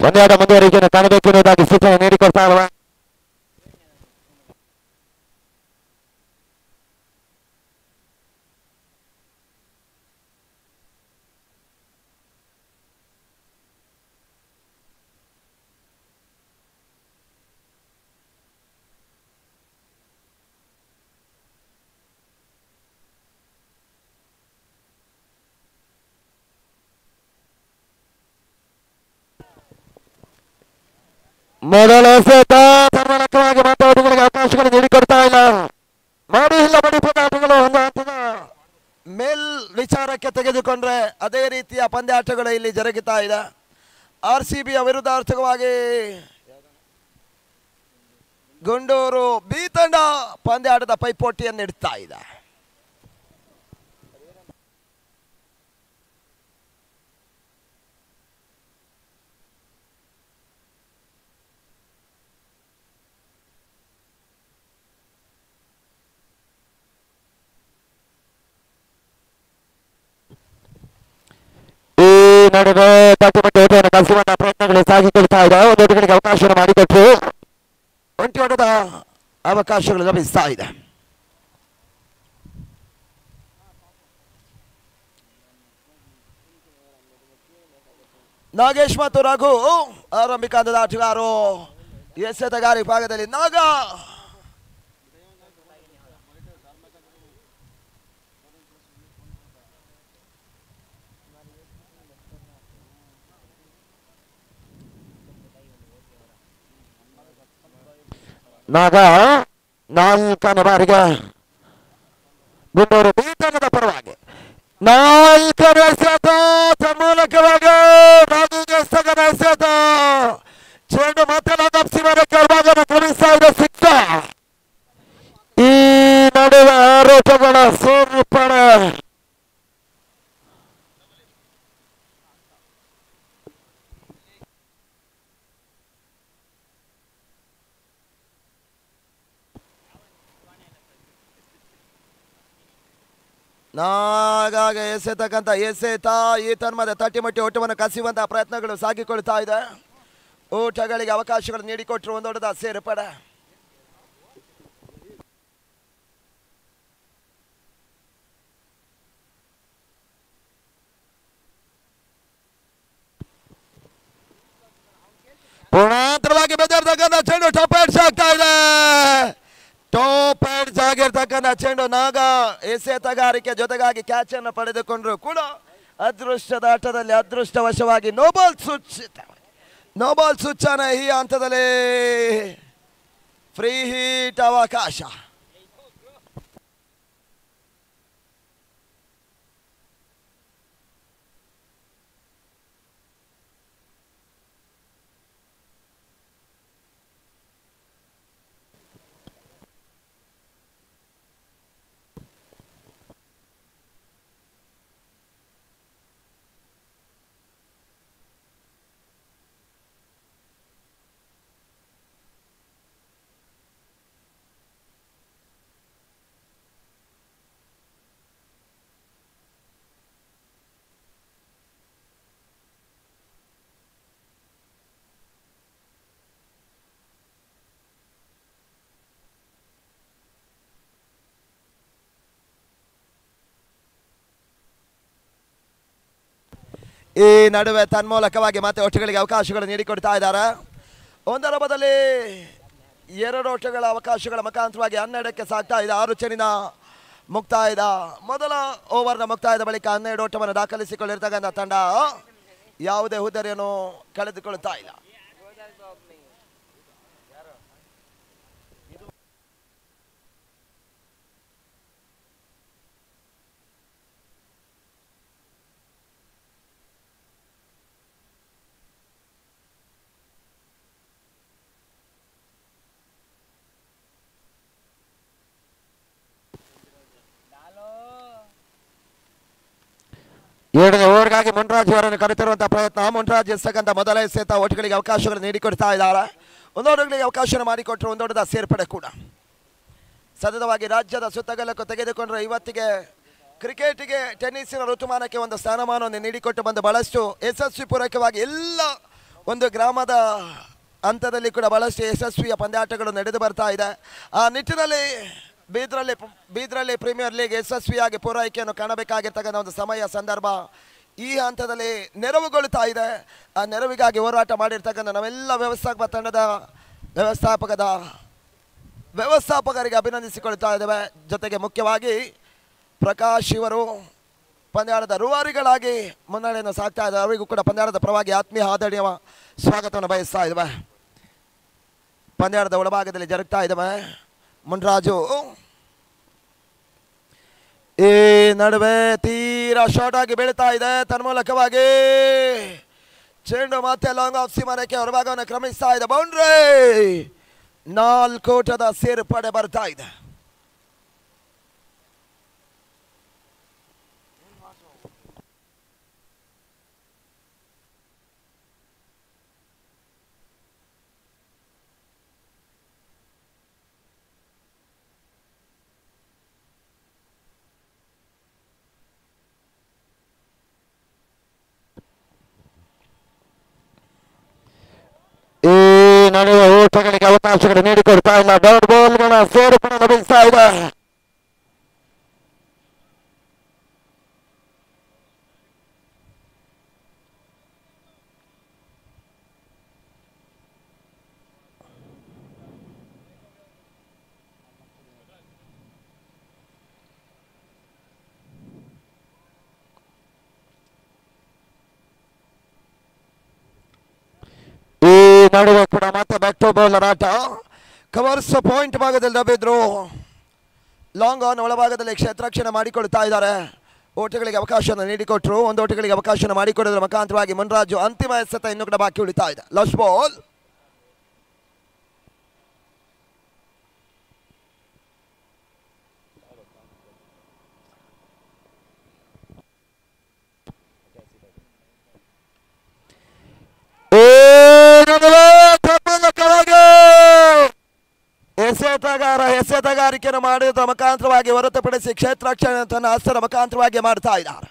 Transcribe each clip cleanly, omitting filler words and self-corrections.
ಪಂದ್ಯಾಟ ಮುಂದುವರಿಕೆಯನ್ನು ಕಾಣಬೇಕೆನ್ನುವುದಾಗಿ ಸೂಚನೆ ನೀಡಿಕೊಡ್ತಾ ಇರುವ ಮೊದಲ ಎಸೆತ ಧರ್ಮಲಕ್ಷವಾಗಿ ಮಾತಾಡುಗಳಿಗೆ ಅವಕಾಶಗಳು ನೀಡಿಕೊಡ್ತಾ ಇಲ್ಲ. ಮಾಡಿ ಇಲ್ಲ ಬಡಿ ಪಂದ್ಯಾಟಗಳು ಒಂದು ಹಂತದ ಮೇಲ್ ವಿಚಾರಕ್ಕೆ ತೆಗೆದುಕೊಂಡ್ರೆ ಅದೇ ರೀತಿಯ ಪಂದ್ಯಾಟಗಳು ಇಲ್ಲಿ ಜರುಗುತ್ತಾ ಇದೆ. RCBಯ ವಿರುದ್ಧಾರ್ಥಕವಾಗಿ ಗುಂಡೂರು ಬಿ ತಂಡ ಪಂದ್ಯಾಟದ ಪೈಪೋಟಿಯನ್ನು ಇಡ್ತಾ ಇದೆ. ನಡುವೆ ತಟ್ಟಿಮಟ್ಟಿ ಓಟವನ್ನು ಕಲಿಸುವಂತಹ ಪ್ರಯತ್ನಗಳು ಸಾಗಿಕೊಳ್ತಾ ಇದೆ. ಒಂದು ಓಟಗಳಿಗೆ ಅವಕಾಶವನ್ನು ಮಾಡಿಕೊಟ್ಟು ಒಂಟಿ ಓಟದ ಅವಕಾಶಗಳು ಲಭಿಸ್ತಾ ಇದೆ. ನಾಗೇಶ್ ಮತ್ತು ರಘು ಆರಂಭಿಕ ಹಂತದ ಆಟಗಾರರು. ಎಸೆತಗಾರಿ ಭಾಗದಲ್ಲಿ ನಾಗ ನಾಗ ನಾಲ್ಕನೇ ಬಾರಿಗೆ ಗುಂಡೂರು ಬಿ ತಂಡದ ಪರವಾಗಿ ನಾಲ್ಕನೇ ಎಸೆತ ಮೂಲಕವಾಗಿ ನಾಗಿಗೆ ಸ್ಥಗನ ಎಸೆತ ಚೆಂಡು ಮತ್ತೆ ನಗಪ್ಸಿಮನೆ ಕೆಳಭಾಗವನ್ನು ಕ್ರಮಿಸ್ತಾ ಇದೆ. ಸಿಕ್ಕ ಈ ನಡುವೆ ಆರೋಪಗಳ ಸೇರ್ಪಡೆ ನಾಗಾಗ ಎಸೆತಕ್ಕಂಥ ಎಸೆತ ಈ ತನ್ಮದ ತಟ್ಟಿಮಟ್ಟಿ ಓಟವನ್ನು ಕಸಿಯುವಂತಹ ಪ್ರಯತ್ನಗಳು ಸಾಗಿಕೊಳ್ತಾ ಇದೆ. ಓಟಗಳಿಗೆ ಅವಕಾಶಗಳು ನೀಡಿಕೊಟ್ಟರು ಒಂದು ದೊಡ್ಡದ ಸೇರ್ಪಡೆ. ಪೂರ್ಣಾಂತರವಾಗಿ ಬೆದರ್ತಕ್ಕಂಥ ಚೆಂಡು ಟಾಪ್ ಹೆಡ್ಸ್ ಆಗ್ತಾ ಇದೆ. ಟಾಪ್ ಹೆಡ್ಸ್ ಆಗಿರ್ತಕ್ಕಂಥ ಚೆಂಡು ನಾಗ ಎಸೆತಗಾರಿಕೆ ಜೊತೆಗಾಗಿ ಕ್ಯಾಚ್ ಅನ್ನು ಪಡೆದುಕೊಂಡ್ರು ಕೂಡ ಅದೃಷ್ಟದ ಆಟದಲ್ಲಿ ಅದೃಷ್ಟವಶವಾಗಿ ನೋಬಾಲ್ ಸ್ವಿಚ್ ಈ ಹಂತದಲ್ಲಿ ಫ್ರೀ ಹೀಟ್ ಅವಕಾಶ. ಈ ನಡುವೆ ತನ್ಮೂಲಕವಾಗಿ ಮತ್ತೆ ಓಟಗಳಿಗೆ ಅವಕಾಶಗಳು ನೀಡಿಕೊಡ್ತಾ ಇದ್ದಾರೆ. ಒಂದರ ಬದಲಿ ಎರಡು ಓಟಗಳ ಅವಕಾಶಗಳ ಮುಖಾಂತರವಾಗಿ 12ಕ್ಕೆ ಸಾಗ್ತಾ ಇದೆ. 6 ಚೆಂಡಿನ ಮುಕ್ತಾಯದ ಮೊದಲ ಓವರ್ನ ಮುಕ್ತಾಯದ ಬಳಿಕ 12 ಓಟವನ್ನು ದಾಖಲಿಸಿಕೊಂಡಿರ್ತಕ್ಕಂಥ ತಂಡ ಯಾವುದೇ ಹುದ್ದೆಯನ್ನು ಕಳೆದುಕೊಳ್ಳುತ್ತಾ ಇಲ್ಲ. ಏಳನೇ ಓವರ್ಗಾಗಿ ಮುನ್ರಾಜ್ ಅವರನ್ನು ಕರೆತಿರುವಂತಹ ಪ್ರಯತ್ನ. ಮುನ್ರಾಜ್ ಎಸೆತಕ್ಕಂಥ ಮೊದಲ ಎಸೆತ ಓಟಗಳಿಗೆ ಅವಕಾಶಗಳು ನೀಡಿಕೊಡ್ತಾ ಇದ್ದಾರೆ. ಒಂದು ಓಟಗಳಿಗೆ ಅವಕಾಶ ಮಾಡಿಕೊಟ್ಟರು ಒಂದು ದೊಡ್ಡದ ಸೇರ್ಪಡೆ ಕೂಡ. ಸತತವಾಗಿ ರಾಜ್ಯದ ಸುತ್ತಗಲಕ್ಕೂ ತೆಗೆದುಕೊಂಡ್ರೆ ಇವತ್ತಿಗೆ ಕ್ರಿಕೆಟ್ಗೆ ಟೆನ್ನಿಸಿನ ಋತುಮಾನಕ್ಕೆ ಒಂದು ಸ್ಥಾನಮಾನವನ್ನು ನೀಡಿಕೊಟ್ಟು ಬಂದು ಬಹಳಷ್ಟು ಯಶಸ್ವಿ ಪೂರಕವಾಗಿ ಎಲ್ಲ ಒಂದು ಗ್ರಾಮದ ಹಂತದಲ್ಲಿ ಕೂಡ ಬಹಳಷ್ಟು ಯಶಸ್ವಿಯ ಪಂದ್ಯಾಟಗಳು ನಡೆದು ಬರ್ತಾ ಇದೆ. ಆ ನಿಟ್ಟಿನಲ್ಲಿ ಬೀದ್ರಲ್ಲಿ ಪ್ರೀಮಿಯರ್ ಲೀಗ್ ಯಶಸ್ವಿಯಾಗಿ ಪೂರೈಕೆಯನ್ನು ಕಾಣಬೇಕಾಗಿರ್ತಕ್ಕಂಥ ಒಂದು ಸಮಯ ಸಂದರ್ಭ ಈ ಹಂತದಲ್ಲಿ ನೆರವುಗೊಳ್ಳುತ್ತಾ ಇದೆ. ಆ ನೆರವಿಗಾಗಿ ಹೋರಾಟ ಮಾಡಿರ್ತಕ್ಕಂಥ ನಾವೆಲ್ಲ ವ್ಯವಸ್ಥಾಪಕ ತಂಡದ ವ್ಯವಸ್ಥಾಪಕರಿಗೆ ಅಭಿನಂದಿಸಿಕೊಳ್ತಾ ಇದ್ದೇವೆ. ಜೊತೆಗೆ ಮುಖ್ಯವಾಗಿ ಪ್ರಕಾಶ್ ಇವರು ಪಂದ್ಯಾಟದ ರೂವಾರಿಗಳಾಗಿ ಮುನ್ನಡೆಯನ್ನು ಸಾಕ್ತಾ ಇದ್ದಾರೆ. ಅವರಿಗೂ ಕೂಡ ಪಂದ್ಯಾಟದ ಪರವಾಗಿ ಆತ್ಮೀಯ ಆದರಣೀಯ ಸ್ವಾಗತವನ್ನು ಬಯಸ್ತಾ ಇದ್ದೇವೆ. ಪಂದ್ಯಾಟದ ಒಳಭಾಗದಲ್ಲಿ ಜರುಗ್ತಾ ಇದ್ದೇವೆ. ಮುನ್ರಾಜು ಈ ನಡುವೆ ತೀರಾ ಶಾರ್ಟ್ ಆಗಿ ಬೀಳ್ತಾ ಇದೆ. ತನ್ಮೂಲಕವಾಗಿ ಚೆಂಡು ಮತ್ತೆ ಲಾಂಗ್ ಆಫ್ ಸೀಮಾರೇಖೆ ಹೊರಭಾಗವನ್ನು ಕ್ರಮಿಸ್ತಾ ಇದೆ. ಬೌಂಡ್ರಿ 4 ಓಟದ ಸೇರ್ಪಡೆ ಬರ್ತಾ ಇದೆ. ಈ ನಡುವೆ ಓಟಗಳಿಗೆ ಅವಕಾಶಗಳು ನೀಡಿಕೊಡ್ತಾ ಇಲ್ಲ. ಡಾಟ್ ಬಾಲ್ಗಳ ಸೇರ್ಪಡೆ ಲಭಿಸ್ತಾ ಇದೆ. ನಡುವೆ ಕೂಡ ಮತ್ತೆ ಬ್ಯಾಕ್ ಟು ಬೌಲರ್ ಆಟ. ಕವರ್ಸ್ ಪಾಯಿಂಟ್ ಭಾಗದಲ್ಲಿ ಲಭಿದ್ರು. ಲಾಂಗ್ ಆನ್ ಒಳಭಾಗದಲ್ಲಿ ಕ್ಷೇತ್ರರಕ್ಷಣೆ ಮಾಡಿಕೊಳ್ತಾ ಇದ್ದಾರೆ. ಓಟಗಳಿಗೆ ಅವಕಾಶವನ್ನು ನೀಡಿಕೊಟ್ರು. ಒಂದು ಓಟಗಳಿಗೆ ಅವಕಾಶವನ್ನು ಮಾಡಿಕೊಡೋದ್ರ ಮುಖಾಂತರವಾಗಿ ಮುನ್ರಾಜು ಅಂತಿಮ ಎಸೆತ ಇನ್ನೂ ಕೂಡ ಬಾಕಿ ಉಳಿತಾ ಇದೆ. Last ball. ಎಸೆತಗಾರಿಕೆಯನ್ನು ಮಾಡಿದ ಮುಖಾಂತರವಾಗಿ ಹೊರತುಪಡಿಸಿ ಕ್ಷೇತ್ರ ರಕ್ಷಣೆ ತನ್ನ ಹಸ್ತದ ಮುಖಾಂತರವಾಗಿ ಮಾಡ್ತಾ ಇದ್ದಾರೆ.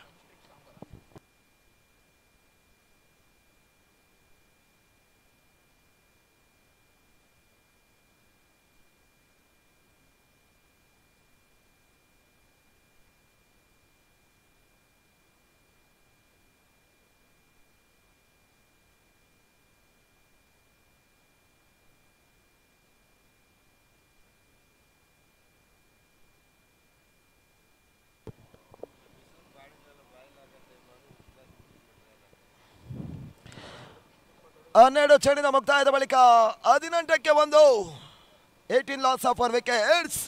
ಹನ್ನೆರಡು ಚೆಂಡಿನ ಮುಕ್ತಾಯದ ಬಳಿಕ 18ಕ್ಕೆ 1. 18 ಲಾಸ್ ಆಫ್ 4 ವಿಕೆಟ್ಸ್.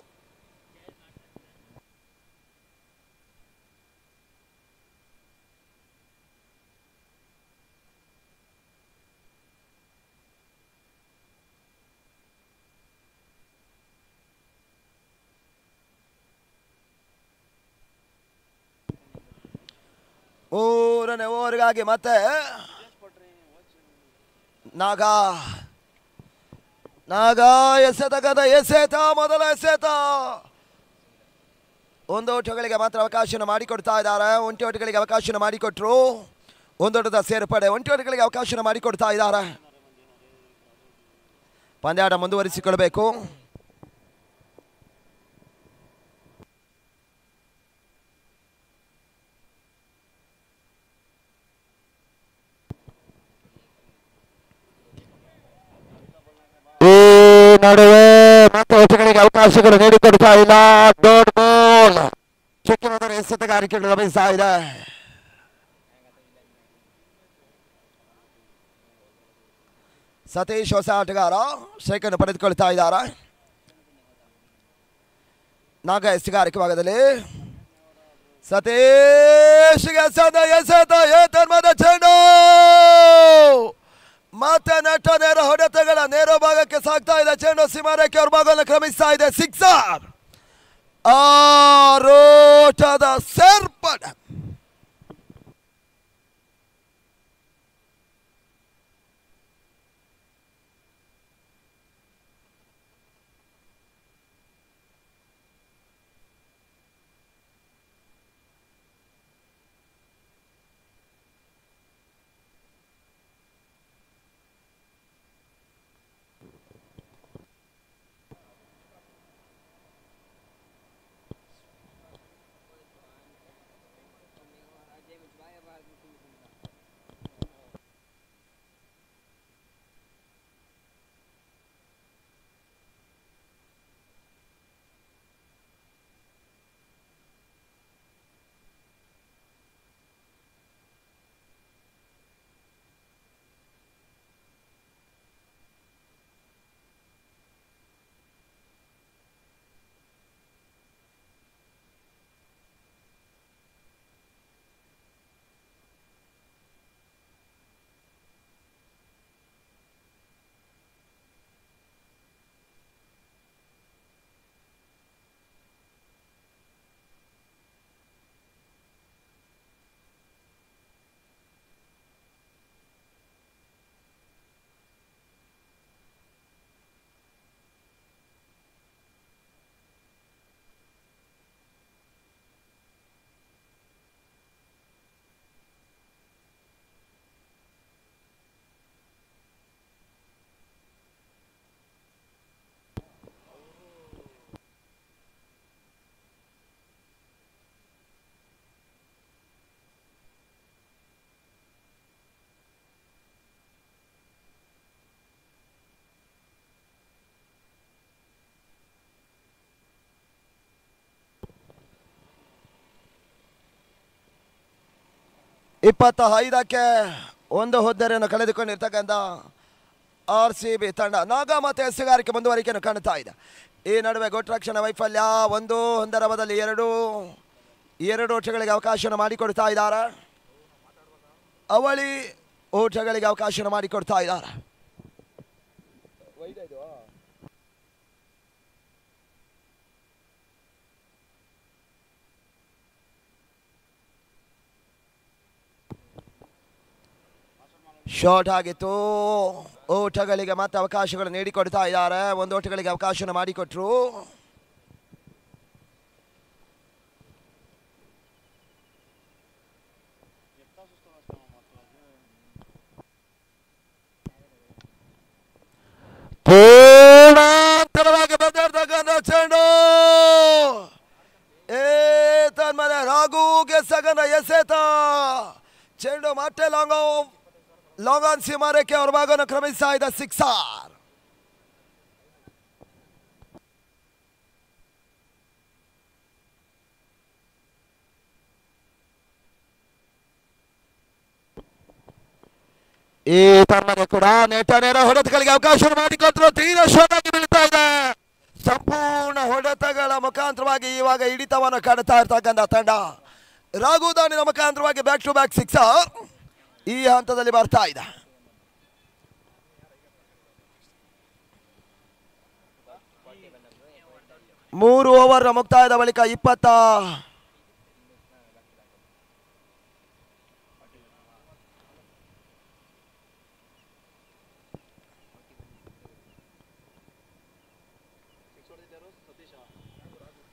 ಮೂರನೇ ಓವರ್ಗಾಗಿ ಮತ್ತೆ ನಾಗ ಎಸೆತ ಮೊದಲ ಎಸೆತ. ಒಂದು ಓಟಗಳಿಗೆ ಮಾತ್ರ ಅವಕಾಶವನ್ನು ಮಾಡಿಕೊಡ್ತಾ ಇದ್ದಾರೆ. ಒಂಟಿ ಓಟಗಳಿಗೆ ಅವಕಾಶವನ್ನು ಮಾಡಿಕೊಟ್ರು. ಒಂದೋಟದ ಸೇರ್ಪಡೆ. ಒಂಟಿ ಓಟಗಳಿಗೆ ಅವಕಾಶವನ್ನು ಮಾಡಿಕೊಡ್ತಾ ಇದ್ದಾರೆ. ಪಂದ್ಯಾಟ ಮುಂದುವರಿಸಿಕೊಳ್ಬೇಕು. ನಡುವೆ ಮತ್ತೆ ಓಟಗಳಿಗೆ ಅವಕಾಶಗಳು ನೀಡಿಕೊಡ್ತಾ ಇಲ್ಲ. Dot ball. ಚುಕ್ಕಿನ ಎಸೆತಗಾರಿಕೆಗಳು ಲಭಿಸ್ತಾ ಇದೆ. ಸತೀಶ್ ಹೊಸ ಆಟಗಾರ ಸ್ಟ್ರೈಕನ್ನು ಪಡೆದುಕೊಳ್ತಾ ಇದ್ದಾರೆ. ನಾಗ ಎಸೆತಗಾರಿಕೆ ಭಾಗದಲ್ಲಿ ಸತೀಶ್ ಎಸೆತ ಏತನ್ಮದ ಚೆಂಡು ಮತ್ತೆ ನೆಟ್ಟ ನೇರ ಹೊಡೆತಗಳ ನೇರ ಭಾಗಕ್ಕೆ ಸಾಗ್ತಾ ಇದೆ. ಚೆಂಡು ಸೀಮಾರೇಖೆ ಅವ್ರ ಭಾಗವನ್ನು ಕ್ರಮಿಸ್ತಾ ಇದೆ. 6 ಆರೋಟದ ಸೇರ್ಪಡೆ. 25ಕ್ಕೆ ಒಂದು ಹುದ್ದೆಯನ್ನು ಕಳೆದುಕೊಂಡಿರ್ತಕ್ಕಂಥ RCB ತಂಡ ನಾಗ ಮತ್ತು ಎಸ್ಸುಗಾರಿಕೆ ಮುಂದುವರಿಕೆಯನ್ನು ಕಾಣುತ್ತಾ ಇದೆ. ಈ ನಡುವೆ ಗೋಟ್ರಕ್ಷಣ ವೈಫಲ್ಯ, ಒಂದರ ಬದಲಿ ಎರಡು ಓಟಗಳಿಗೆ ಅವಕಾಶವನ್ನು ಮಾಡಿಕೊಡ್ತಾ ಇದ್ದಾರೆ. ಅವಳಿ ಓಟಗಳಿಗೆ ಅವಕಾಶವನ್ನು ಮಾಡಿಕೊಡ್ತಾ ಇದ್ದಾರೆ. ಶಾರ್ಟ್ ಆಗಿತ್ತು. ಓಟಗಳಿಗೆ ಮತ್ತೆ ಅವಕಾಶಗಳು ನೀಡಿಕೊಡ್ತಾ ಇದ್ದಾರೆ. ಒಂದು ಓಟಗಳಿಗೆ ಅವಕಾಶವನ್ನು ಮಾಡಿಕೊಟ್ರು. ಪೂರ್ಣಾಂತರವಾಗಿ ಬಂದಿರ್ತಕ್ಕಂಥ ಚೆಂಡು ತನ್ಮನೆ ರಾಘುಗೆ ಸಗನ ಎಸೆತ ಚೆಂಡು ಮತ್ತೆ ಲಾಂಗ್ ಆನ್ ಸೀಮಾರೇಖೆ ಅವ್ರ ಭಾಗವನ್ನು ಕ್ರಮಿಸ್ತಾ ಇದ್ದ ಸಿಕ್ಸರ್. ಈ ತರ್ಮನೆ ಕೂಡ ನೇರ ಹೊಡೆತಗಳಿಗೆ ಅವಕಾಶ ಮಾಡಿಕೊಟ್ಟರು. ತೀರಾ ಶಾರ್ಟ್ ಆಗಿ ಬೀಳ್ತಾ ಇದೆ. ಸಂಪೂರ್ಣ ಹೊಡೆತಗಳ ಮುಖಾಂತರವಾಗಿ ಇವಾಗ ಹಿಡಿತವನ್ನು ಕಾಡುತ್ತಾ ಇರ್ತಕ್ಕಂಥ ತಂಡ ರಾಘುದಾನಿನ ಮುಖಾಂತರವಾಗಿ ಬ್ಯಾಕ್ ಟು ಬ್ಯಾಕ್ ಸಿಕ್ಸರ್ ಈ ಹಂತದಲ್ಲಿ ಬರ್ತಾ ಇದೆ. ಮೂರು ಓವರ್ ಮುಕ್ತಾಯದ ಬಳಿಕ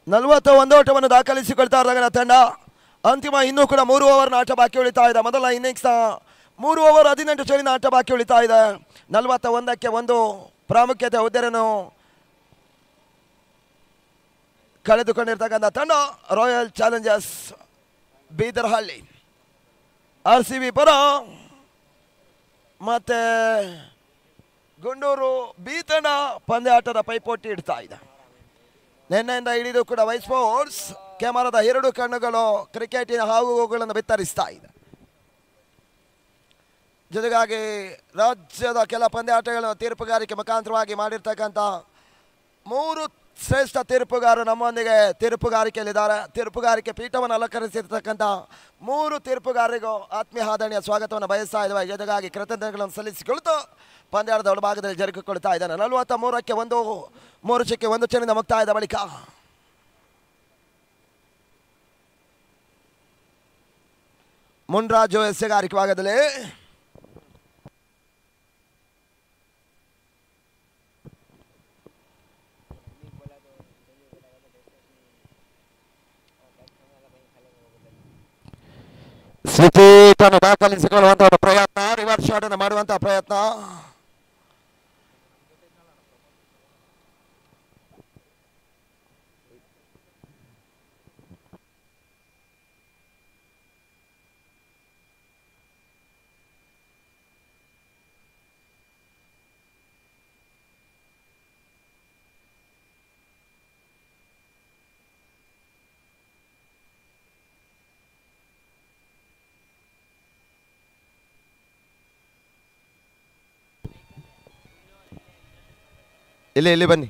41 ಓಟವನ್ನು ದಾಖಲಿಸಿಕೊಳ್ತಾ ಇದ್ದಾಗ ತಂಡ ಅಂತಿಮ ಇನ್ನೂ ಕೂಡ 3 ಓವರ್ನ ಆಟ ಬಾಕಿ ಉಳಿತಾ ಇದೆ. ಮೊದಲ ಇನ್ನಿಂಗ್ಸ್ನ 3 ಓವರ್ 18 ಚಳಿನ ಆಟ ಬಾಕಿ ಉಳಿತಾ ಇದೆ. 41ಕ್ಕೆ 1 ಪ್ರಾಮುಖ್ಯತೆ ಹುದ್ದೆಯನ್ನು ಕಳೆದುಕೊಂಡಿರ್ತಕ್ಕಂಥ ತಂಡ ರಾಯಲ್ ಚಾಲೆಂಜರ್ಸ್ ಬೀದರ್ಹಳ್ಳಿ. RCB ಪರ ಮತ್ತೆ ಗುಂಡೂರು ಬಿ ತಂಡ ಪಂದ್ಯಾಟದ ಪೈಪೋಟಿ ಇಡ್ತಾ ಇದೆ. ನಿನ್ನೆಯಿಂದ ಹಿಡಿದು ಕೂಡ ವೈ ಸ್ಪೋರ್ಟ್ಸ್ ಕ್ಯಾಮರಾದ 2 ಕಣ್ಣುಗಳು ಕ್ರಿಕೆಟಿನ ಹಾವುಗಳನ್ನು ಬಿತ್ತರಿಸ್ತಾ ಇದೆ. ಜೊತೆಗಾಗಿ ರಾಜ್ಯದ ಕೆಲ ಪಂದ್ಯಾಟಗಳನ್ನು ತೀರ್ಪುಗಾರಿಕೆ ಮುಖಾಂತರವಾಗಿ ಮಾಡಿರ್ತಕ್ಕಂಥ 3 ಶ್ರೇಷ್ಠ ತೀರ್ಪುಗಾರರು ನಮ್ಮೊಂದಿಗೆ ತೀರ್ಪುಗಾರಿಕೆಯಲ್ಲಿದ್ದಾರೆ. ತೀರ್ಪುಗಾರಿಕೆ ಪೀಠವನ್ನು ಅಲಂಕರಿಸಿರ್ತಕ್ಕಂಥ 3 ತೀರ್ಪುಗಾರರಿಗೂ ಆತ್ಮೀಯ ಆದರಣೀಯ ಸ್ವಾಗತವನ್ನು ಬಯಸ್ತಾ ಇದ್ದೇವೆ. ಜೊತೆಗಾಗಿ ಕೃತಜ್ಞತೆಗಳನ್ನು ಸಲ್ಲಿಸಿಕೊಳ್ತು ಪಂದ್ಯಾಟದ ಒಳಭಾಗದಲ್ಲಿ ಜರುಗಿಕೊಳ್ತಾ ಇದ್ದಾನೆ. 43ಕ್ಕೆ 1 3 1 ಚೆಂಡಿನ ಮುಕ್ತಾಯದ ಬಳಿಕ ಮುನ್ರಾಜು ಎಸ್ಸೆಗಾರಿಕೆ ಭಾಗದಲ್ಲಿ ಸ್ವಿಚ್ ಅನ್ನು ದಾಖಲಿಸಿಕೊಳ್ಳುವಂತಹ ಪ್ರಯತ್ನ, ರಿವರ್ಸ್ ಶಾಟ್ ಅನ್ನು ಮಾಡುವಂತಹ ಪ್ರಯತ್ನ. ಇಲ್ಲಿ ಬನ್ನಿ.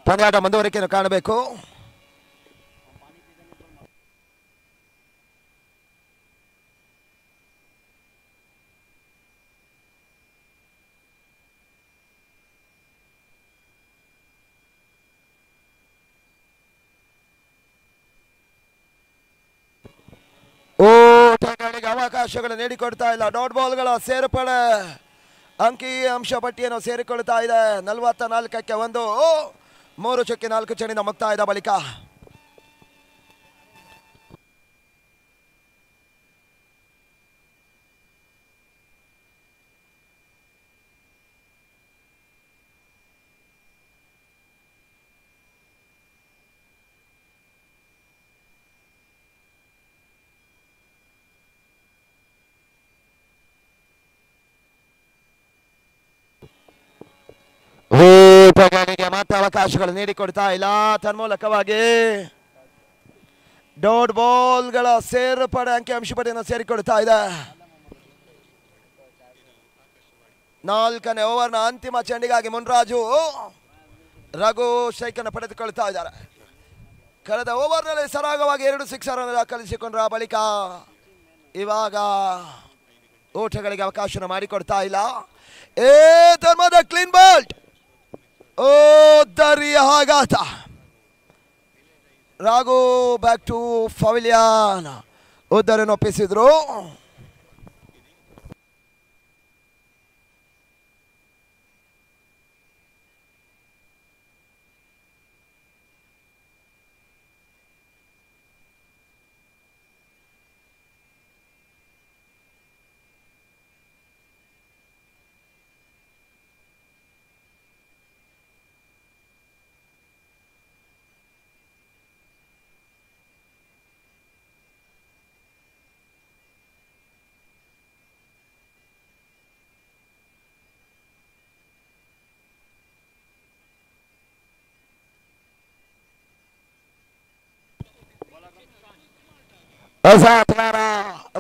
ಪಂದ್ಯಾಟ ಮುಂದುವರಿಕೆಯನ್ನು ಕಾಣಬೇಕು. ಓಟಗಳಿಗೆ ಅವಕಾಶಗಳು ನೀಡಿಕೊಡ್ತಾ ಇಲ್ಲ. ಡಾಟ್ ಬಾಲ್ಗಳ ಸೇರ್ಪಡೆ ಅಂಕಿ ಅಂಶ ಪಟ್ಟಿಯನ್ನು ಸೇರಿಕೊಳ್ತಾ ಇದೆ. 44ಕ್ಕೆ 1 3 4 ಚೆಂಡಿನ ಮುಕ್ತಾಯದ ಬಳಿಕ ಓಟಗಳಿಗೆ ಮಾತ್ರ ಅವಕಾಶಗಳು ನೀಡಿಕೊಡ್ತಾ ಇಲ್ಲ. ತನ್ಮೂಲಕವಾಗಿ ಡಾಟ್ ಬಾಲ್ಗಳ ಸೇರ್ಪಡೆ ಅಂಕಿಅಂಶ ಪಡೆಯನ್ನು ಸೇರಿಕೊಡ್ತಾ ಇದೆ. 4ನೇ ಓವರ್ನ ಅಂತಿಮ ಚೆಂಡಿಗಾಗಿ ಮುನ್ರಾಜು ರಘು ಸ್ಟ್ರೈಕನ್ನು ಪಡೆದುಕೊಳ್ತಾ ಇದ್ದಾರೆ. ಕಳೆದ ಓವರ್ನಲ್ಲಿ ಸರಾಗವಾಗಿ 2 ಸಿಕ್ಸರ್ ಅನ್ನು ದಾಖಲಿಸಿಕೊಂಡ್ರ ಬಳಿಕ ಇವಾಗ ಓಟಗಳಿಗೆ ಅವಕಾಶ ಮಾಡಿಕೊಡ್ತಾ ಇಲ್ಲ. ಧರ್ಮದ ಕ್ಲೀನ್ ಬಾಲ್ಟ್ ದರಿಯ ಆಘಾತ. ರಾಘು ಬ್ಯಾಕ್ ಟು ಪವಿಲಿಯನ್ ಉದ್ದರನ್ನು ಒಪ್ಪಿಸಿದ್ರು.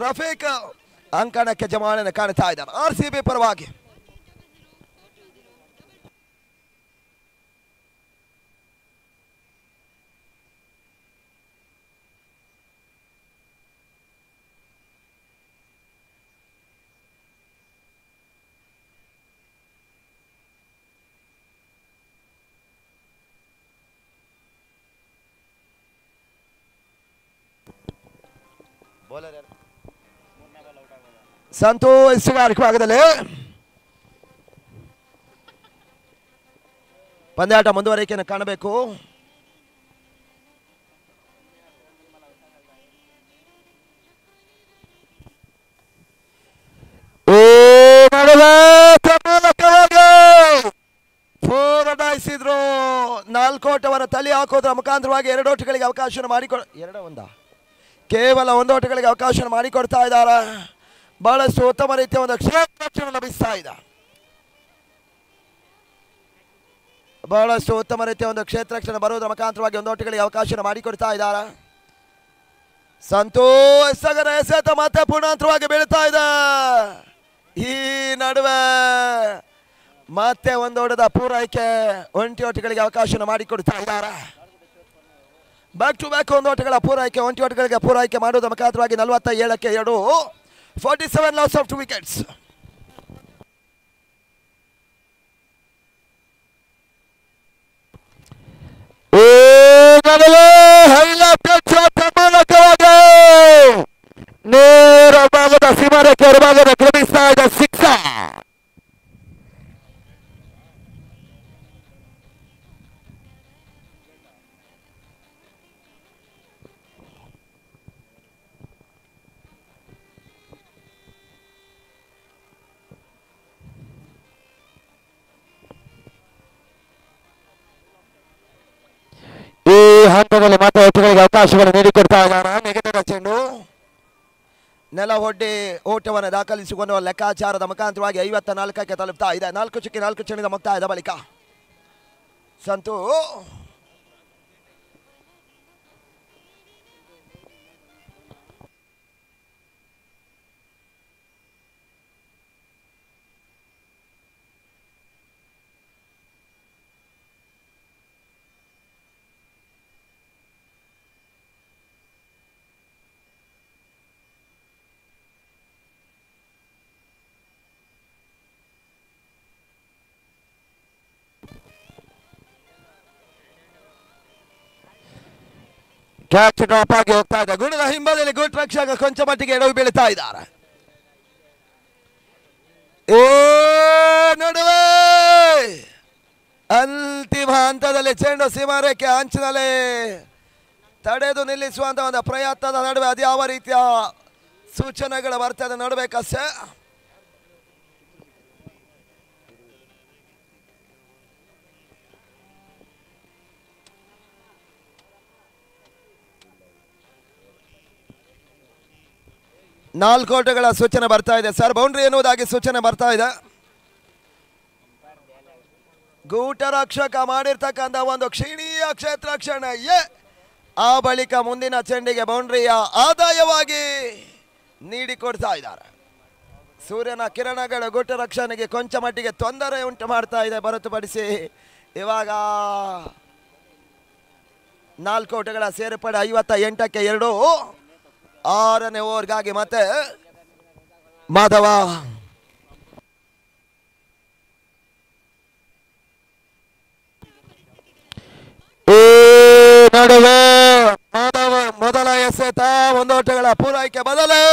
ರಫೀಕ್ ಅಂಕಣಕ್ಕೆ ಜಮಾವಣೆಯನ್ನು ಕಾಣ್ತಾ ಇದ್ದಾರೆ RCB ಪರವಾಗಿ. ಸಂತೋಷ್ ಸುಗಾರಿಕೆ ಭಾಗದಲ್ಲಿ ಪಂದ್ಯಾಟ ಮುಂದುವರಿಕೆಯನ್ನು ಕಾಣಬೇಕು. ಪೂರೈಸಿದ್ರು 4 ಓಟವರ ತಲೆ ಹಾಕೋದ್ರ ಮುಖಾಂತರವಾಗಿ 2 ಓಟಗಳಿಗೆ ಅವಕಾಶ ಕೇವಲ 1 ಓಟಗಳಿಗೆ ಅವಕಾಶ ಮಾಡಿಕೊಡ್ತಾ ಇದ್ದಾರೆ. ಬಹಳಷ್ಟು ಉತ್ತಮ ರೀತಿಯ ಒಂದು ಕ್ಷೇತ್ರ ಲಭಿಸ್ತಾ ಇದೆ. ಬಹಳಷ್ಟು ಉತ್ತಮ ರೀತಿಯ ಒಂದು ಕ್ಷೇತ್ರ ಬರುವುದರ ಮುಖಾಂತರವಾಗಿ 1 ಓಟಗಳಿಗೆ ಅವಕಾಶ ಮಾಡಿಕೊಡ್ತಾ ಇದ್ದಾರೆ. ಸಂತೋಷ್ ಸಗರ ಎಸೆತ ಮತ್ತೆ ಪೂರ್ಣಾಂತರವಾಗಿ ಬೀಳ್ತಾ ಇದೆ. ಈ ನಡುವೆ ಮತ್ತೆ 1 ಓಟದ ಪೂರೈಕೆ 20 ಓಟಗಳಿಗೆ ಅವಕಾಶ ಮಾಡಿಕೊಡ್ತಾ ಇದ್ದಾರೆ. ಬ್ಯಾಕ್ ಟು ಬ್ಯಾಕ್ 1 ಓಟಗಳ ಪೂರೈಕೆ 20 ಓಟಗಳಿಗೆ ಪೂರೈಕೆ ಮಾಡುವುದರ ಮುಖಾಂತರವಾಗಿ 47ಕ್ಕೆ 2 47 loss of 2 wickets. ನೇರ ಭಾಗದ ಸೀಮಾರೇಖೆ ಭಾಗದ ಕ್ರಮಿಸ್ತಾ ಇದೆ ಸಿಕ್ಸರ್. ಈ ಹಂತದಲ್ಲಿ ಮಾತ್ರ ಓಟಗಳಿಗೆ ಅವಕಾಶವನ್ನು ನೀಡಿಕೊಡ್ತಾ ಇದ್ದಾರೆ. ನೆಗೆಟದ ಚೆಂಡು ನೆಲ ಒಡ್ಡಿ ಓಟವನ್ನು ದಾಖಲಿಸಿಕೊಂಡು ಲೆಕ್ಕಾಚಾರದ ಮುಖಾಂತರವಾಗಿ 54ಕ್ಕೆ ತಲುಪ್ತಾ ಇದೆ. 4 ಚೆಂಡಿನ ಮುಕ್ತಾಯದ ಬಳಿಕ ಸಂತು ಕ್ಯಾಚ್ ಡ್ರಾಪ್ ಆಗಿ ಹೋಗ್ತಾ ಇದೆ. ಗುಣದ ಹಿಂಬದಿಯಲ್ಲಿ ಗುಡ್ ರಕ್ಷಕ ಕೊಂಚ ಮಟ್ಟಿಗೆ ಎಡವು ಬೀಳ್ತಾ ಇದ್ದಾರೆ. ನಡುವೆ ಅಂತಿಮ ಹಂತದಲ್ಲಿ ಚೆಂಡು ಸೀಮಾರೇಖೆ ಅಂಚಿನಲ್ಲಿ ತಡೆದು ನಿಲ್ಲಿಸುವಂತ ಒಂದು ಪ್ರಯತ್ನದ ನಡುವೆ ಅದ್ಯಾವ ರೀತಿಯ ಸೂಚನೆಗಳು ಬರ್ತದೆ ನೋಡಬೇಕಷ್ಟೇ. ನಾಲ್ಕು ಓಟಗಳ ಸೂಚನೆ ಬರ್ತಾ ಇದೆ ಸರ್. ಬೌಂಡ್ರಿ ಎನ್ನುವುದಾಗಿ ಸೂಚನೆ ಬರ್ತಾ ಇದೆ. ಗೂಟ ರಕ್ಷಕ ಮಾಡಿರ್ತಕ್ಕಂಥ ಒಂದು ಕ್ಷೀಣೀಯ ಕ್ಷೇತ್ರಕ್ಷಣೆ ಆ ಬಳಿಕ ಮುಂದಿನ ಚೆಂಡಿಗೆ ಬೌಂಡ್ರಿಯ ಆದಾಯವಾಗಿ ನೀಡಿಕೊಡ್ತಾ ಇದ್ದಾರೆ. ಸೂರ್ಯನ ಕಿರಣಗಳು ಗೂಟ ರಕ್ಷಣೆಗೆ ಕೊಂಚ ಮಟ್ಟಿಗೆ ತೊಂದರೆ ಉಂಟು ಮಾಡ್ತಾ ಇದೆ ಹೊರತುಪಡಿಸಿ ಇವಾಗ 4 ಓಟಗಳ ಸೇರ್ಪಡೆ 58ಕ್ಕೆ 2. 6ನೇ ಓವರ್ಗಾಗಿ ಮತ್ತೆ ಮಾಧವ ಈ ನಡುವೆ ಮಾಧವ ಮೊದಲ ಎಸೆತ 1 ಓಟಗಳ ಪೂರೈಕೆ ಬದಲೇ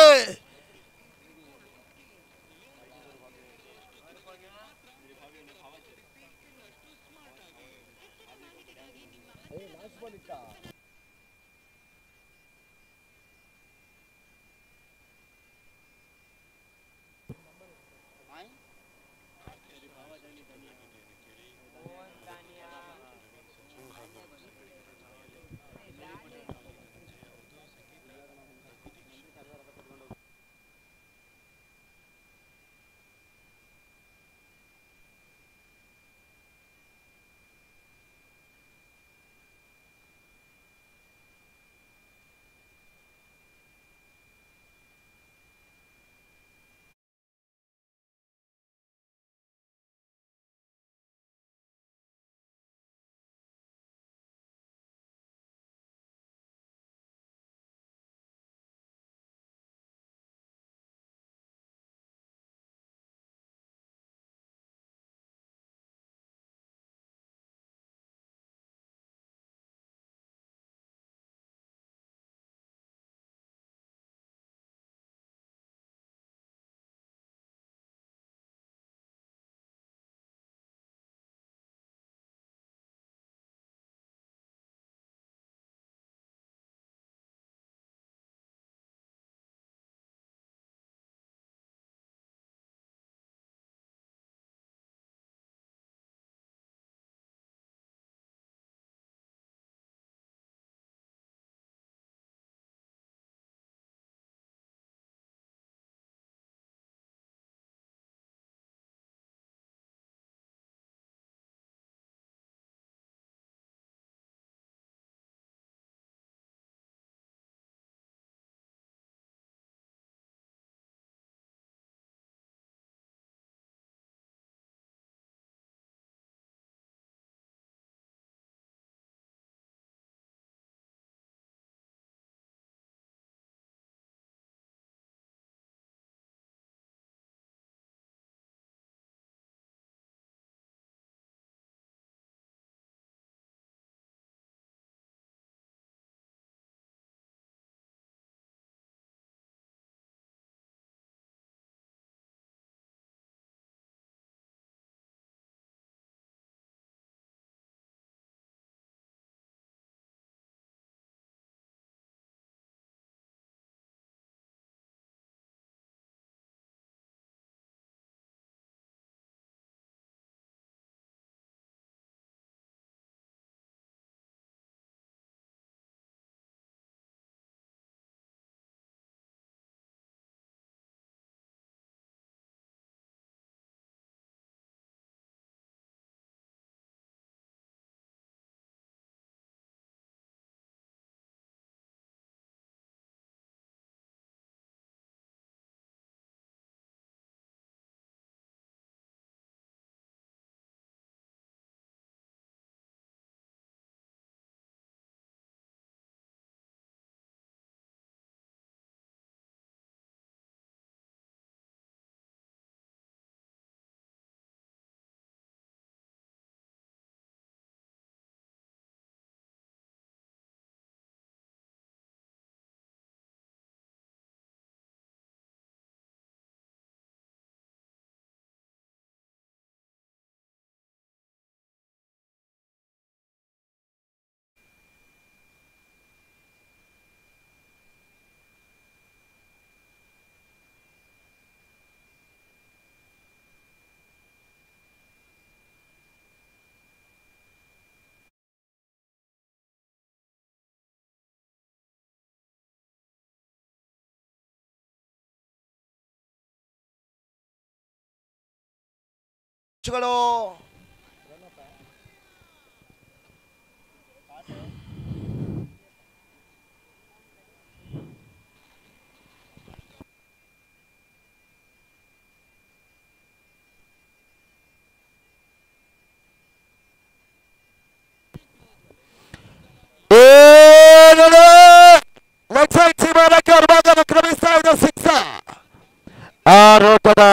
ಆರೋಟದ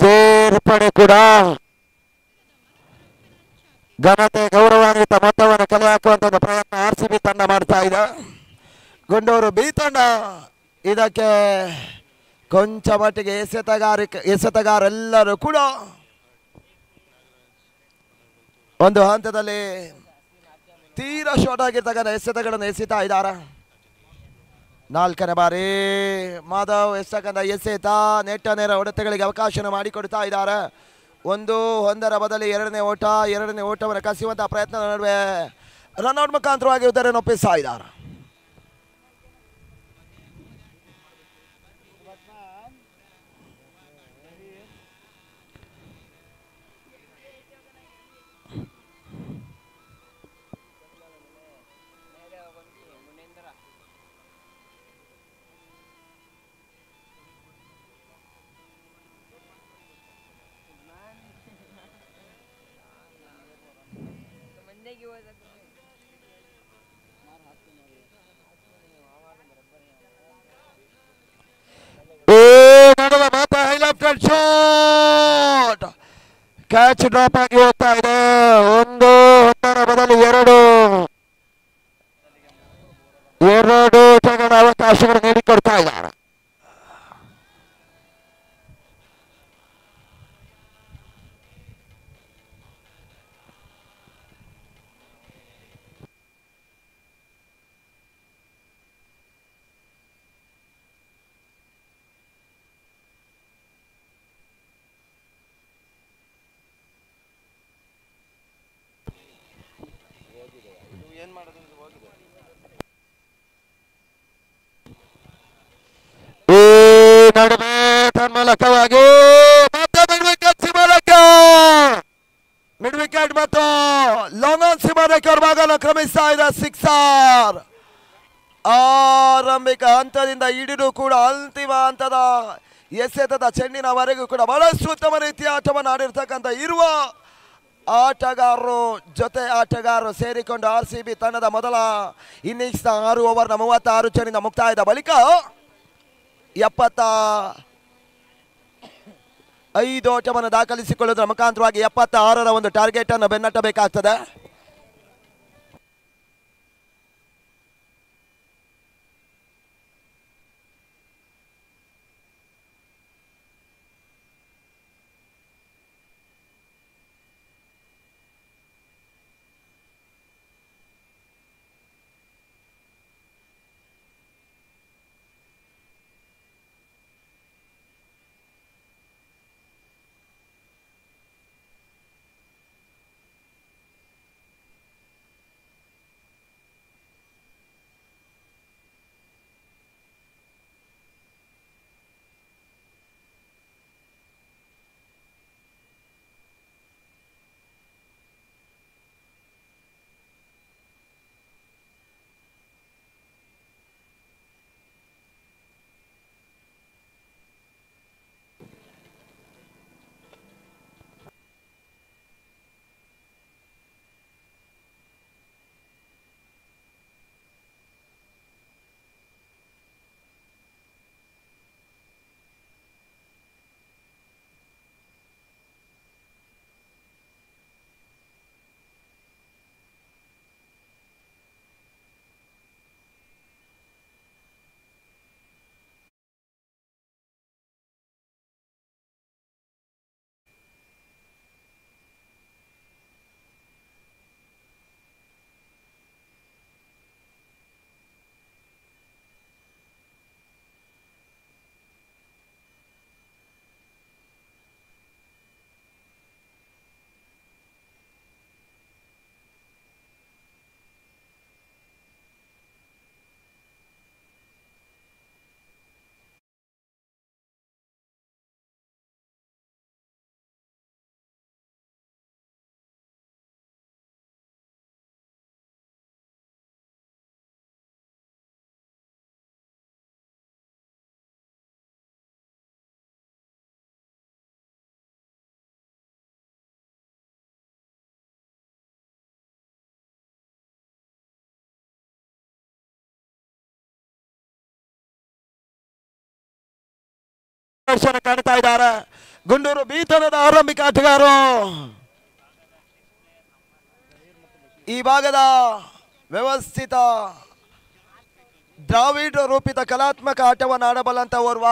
ಸೇರ್ಪಡೆ ಕೂಡ ಘನತೆ ಗೌರವಾನ್ವಿತ ಮೊತ್ತವನ್ನು ಕಲೆ ಹಾಕುವಂತ ಒಂದು ಪ್ರಯತ್ನ RCB ತಂಡ ಮಾಡ್ತಾ ಇದೆ. ಗುಂಡೂರು ಬಿ ತಂಡ ಇದಕ್ಕೆ ಕೊಂಚ ಮಟ್ಟಿಗೆ ಎಸೆತಗಾರೆಲ್ಲರೂ ಕೂಡ ಒಂದು ಹಂತದಲ್ಲಿ ತೀರಾ ಶಾರ್ಟ್ ಆಗಿರ್ತಕ್ಕಂಥ ಎಸೆತಗಳನ್ನು ಎಸೆತಾ ಇದ್ದಾರೆ. 4ನೇ ಬಾರಿ ಮಾಧವ್ ಎಸ್ತಕ್ಕಂಥ ಎಸೆತ ನೆಟ್ಟ ನೇರ ಹೊಡೆತಗಳಿಗೆ ಅವಕಾಶ ಮಾಡಿಕೊಡ್ತಾ ಇದ್ದಾರೆ. 1-1 ಬದಲಿ ಎರಡನೇ ಓಟವನ್ನು ಕಸಿಯುವಂತಹ ಪ್ರಯತ್ನದ ನಡುವೆ ರನ್ಔಟ್ ಮುಖಾಂತರವಾಗಿ ಉದರನ್ನು ಒಪ್ಪಿಸ್ತಾ ಇದ್ದಾರೆ. ಕ್ಯಾಚ್ ಡ್ರಾಪ್ ಆಗಿ ಹೋಗ್ತಾ ಇದೆ. 1-1 ಬದಲು 2 ತಗೊಂಡ ಅವಕಾಶಗಳು ನೀಡಿಕೊಡ್ತಾ ಇದ್ದಾರೆ. ಈ ನಡುವೆ ತನ್ಮೂಲಕವಾಗಿ ಮತ್ತೆ ಮಿಡ್ ವಿಕೆಟ್ ಮತ್ತು ಲಾಂಗ್ ಆನ್ ಸಿಮರಕ್ಕೆ ಅವ್ರ ಭಾಗನ ಕ್ರಮಿಸ್ತಾ ಇದೆ. 6 ಆರಂಭಿಕ ಹಂತದಿಂದ ಹಿಡಿದು ಕೂಡ ಅಂತಿಮ ಹಂತದ ಎಸೆತದ ಚೆಂಡಿನವರೆಗೂ ಕೂಡ ಬಹಳಷ್ಟು ಉತ್ತಮ ರೀತಿಯ ಆಟವನ್ನು ಆಡಿರ್ತಕ್ಕಂಥ ಇರುವ ಆಟಗಾರರು ಸೇರಿಕೊಂಡು RCB ತಂಡದ ಮೊದಲ ಇನ್ನಿಂಗ್ಸ್ನ 6 ಓವರ್ನ 36 ಚೆಂಡಿನ ಮುಕ್ತಾಯದ ಬಳಿಕ 75 ಓಟವನ್ನು ದಾಖಲಿಸಿಕೊಳ್ಳುವುದರ ಮುಖಾಂತರವಾಗಿ 76ರ ಒಂದು ಟಾರ್ಗೆಟ್ ಅನ್ನು ಬೆನ್ನಟ್ಟಬೇಕಾಗ್ತದೆ. ಪ್ರದರ್ಶನ ಕಾಣ್ತಾ ಇದ್ದಾರೆ ಗುಂಡೂರು ಬೀತನದ ಆರಂಭಿಕ ಆಟಗಾರರು. ಈ ಭಾಗದ ವ್ಯವಸ್ಥಿತ ದ್ರಾವಿಡ ರೂಪಿತ ಕಲಾತ್ಮಕ ಆಟವನ್ನು ಆಡಬಲ್ಲಂತ ಓರ್ವ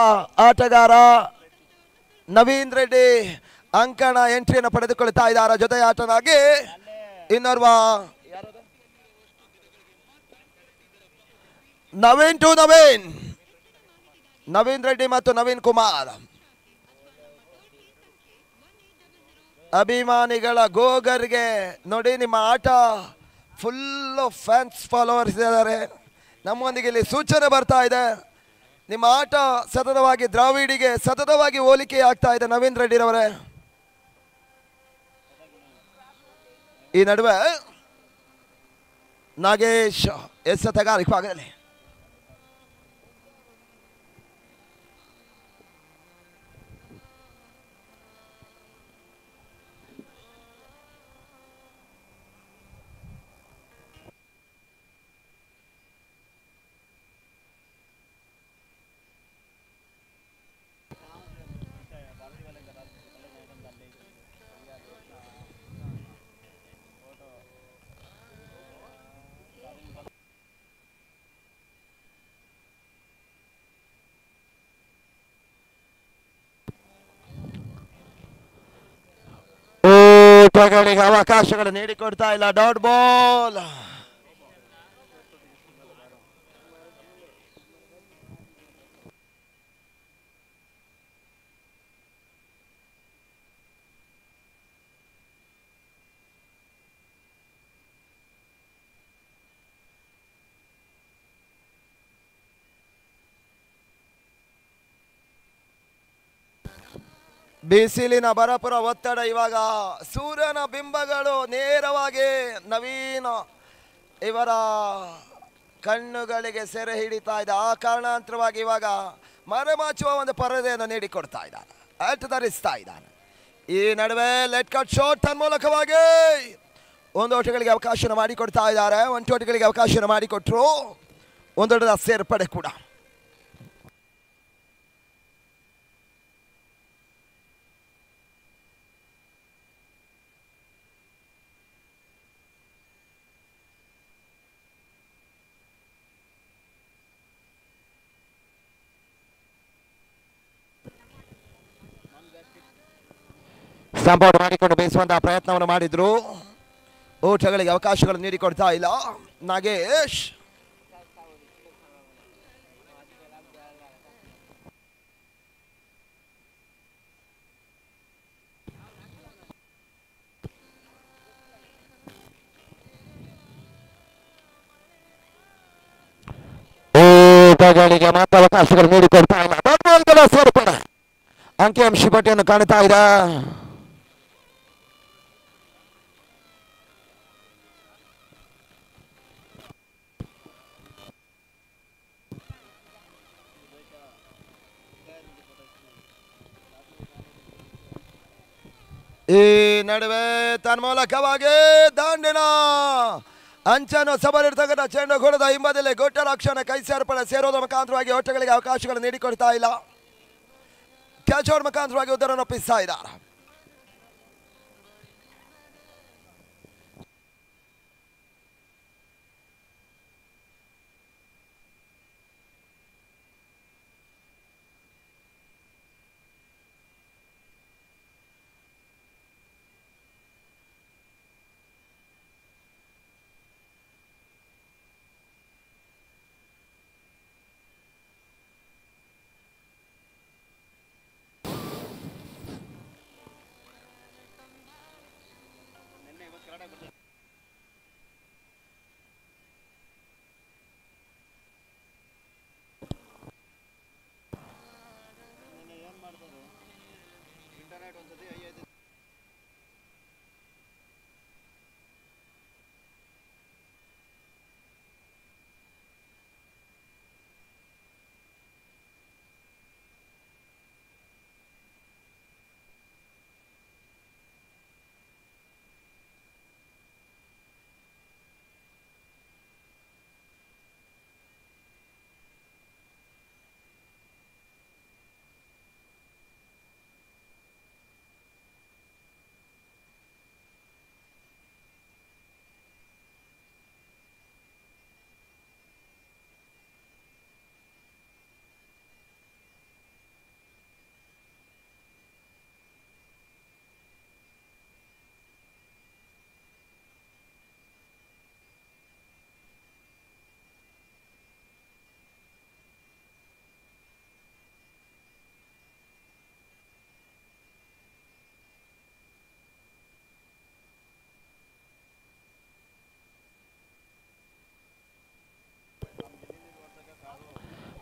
ಆಟಗಾರ ನವೀನ್ ರೆಡ್ಡಿ ಅಂಕಣ ಎಂಟ್ರಿಯನ್ನು ಪಡೆದುಕೊಳ್ತಾ ಇದ್ದಾರೆ. ಜೊತೆ ಆಟನಾಗಿ ಇನ್ನೋರ್ವ ನವೀನ್ ರೆಡ್ಡಿ ಮತ್ತು ನವೀನ್ ಕುಮಾರ್. ಅಭಿಮಾನಿಗಳ ಗೋಗರ್ಗೆ ನೋಡಿ, ನಿಮ್ಮ ಆಟ ಫುಲ್ ಫ್ಯಾನ್ಸ್ ಫಾಲೋವರ್ಸ್ ಇದ್ದಾರೆ. ನಮ್ಮೊಂದಿಗೆ ಇಲ್ಲಿ ಸೂಚನೆ ಬರ್ತಾ ಇದೆ, ನಿಮ್ಮ ಆಟ ಸತತವಾಗಿ ದ್ರಾವಿಡಿಗೆ ಸತತವಾಗಿ ಹೋಲಿಕೆ ಆಗ್ತಾ ಇದೆ ನವೀನ್ ರೆಡ್ಡಿರವರೇ. ಈ ನಡುವೆ ನಾಗೇಶ್ ಎಸೆತಗಾರಿಕೆ ಭಾಗದಲ್ಲಿ ಓಟಗಳಿಗೆ ಅವಕಾಶಗಳು ನೀಡಿಕೊಡ್ತಾ ಇಲ್ಲ. Dot ball. ಬಿಸಿಲಿನ ಬರಪುರ ಒತ್ತಡ. ಇವಾಗ ಸೂರ್ಯನ ಬಿಂಬಗಳು ನೇರವಾಗಿ ನವೀನ ಇವರ ಕಣ್ಣುಗಳಿಗೆ ಸೆರೆ ಹಿಡಿತಾ ಇದೆ. ಆ ಕಾರಣಾಂತರವಾಗಿ ಇವಾಗ ಮರೆಮಾಚುವ ಒಂದು ಪರದೆಯನ್ನು ನೀಡಿಕೊಡ್ತಾ ಇದ್ದಾನೆ, ಅಟ್ ಧರಿಸ್ತಾ ಇದ್ದಾನೆ. ಈ ನಡುವೆ ಲೆಟ್ ಕಟ್ ಶಾಟ್ ತನ್ಮೂಲಕವಾಗಿ ಒಂದು ಓಟಗಳಿಗೆ ಅವಕಾಶ ಮಾಡಿಕೊಡ್ತಾ ಇದ್ದಾರೆ. ಒಂದು ಓಟಗಳಿಗೆ ಅವಕಾಶ ಮಾಡಿಕೊಟ್ರು, ಒಂದೊಡ್ಡ ಸೇರ್ಪಡೆ ಕೂಡ. ಸಂಪೌಟ್ ಮಾಡಿಕೊಂಡು ಬೇಯಿಸುವಂತಹ ಪ್ರಯತ್ನವನ್ನು ಮಾಡಿದ್ರು, ಓಟಗಳಿಗೆ ಅವಕಾಶಗಳು ನೀಡಿಕೊಡ್ತಾ ಇಲ್ಲ ನಾಗೇಶ್. ಓಟಗಳಿಗೆ ಮಾತ್ರ ಅವಕಾಶಗಳು ನೀಡಿಕೊಡ್ತಾ ಇಲ್ಲ. ಸೇರ್ಪಡೆ ಅಂಕಿಅಂಶ ಪಟ್ಟಿಯನ್ನು ಕಾಣ್ತಾ ಇದೆ. ಈ ನಡುವೆ ತನ್ಮೂಲಕವಾಗಿ ದಾಂಡಿನ ಅಂಚನ್ನು ಸಬರಿರ್ತಕ್ಕಂಥ ಚೆಂಡು ಹೊಡೆದ ಹಿಂಬದಿಯಲ್ಲಿ ಗೊಟ್ಟರಾಕ್ಷನ ಕೈ ಸೇರ್ಪಡೆ ಸೇರೋದ ಮುಖಾಂತರವಾಗಿ ಓಟಗಳಿಗೆ ಅವಕಾಶಗಳು ನೀಡಿಕೊಡ್ತಾ ಇಲ್ಲ. ಕ್ಯಾಚ್ ಔಟ್ ಮುಖಾಂತರವಾಗಿ ಉದ್ದರನ್ನು ಒಪ್ಪಿಸ್ತಾ ಇದ್ದಾರೆ.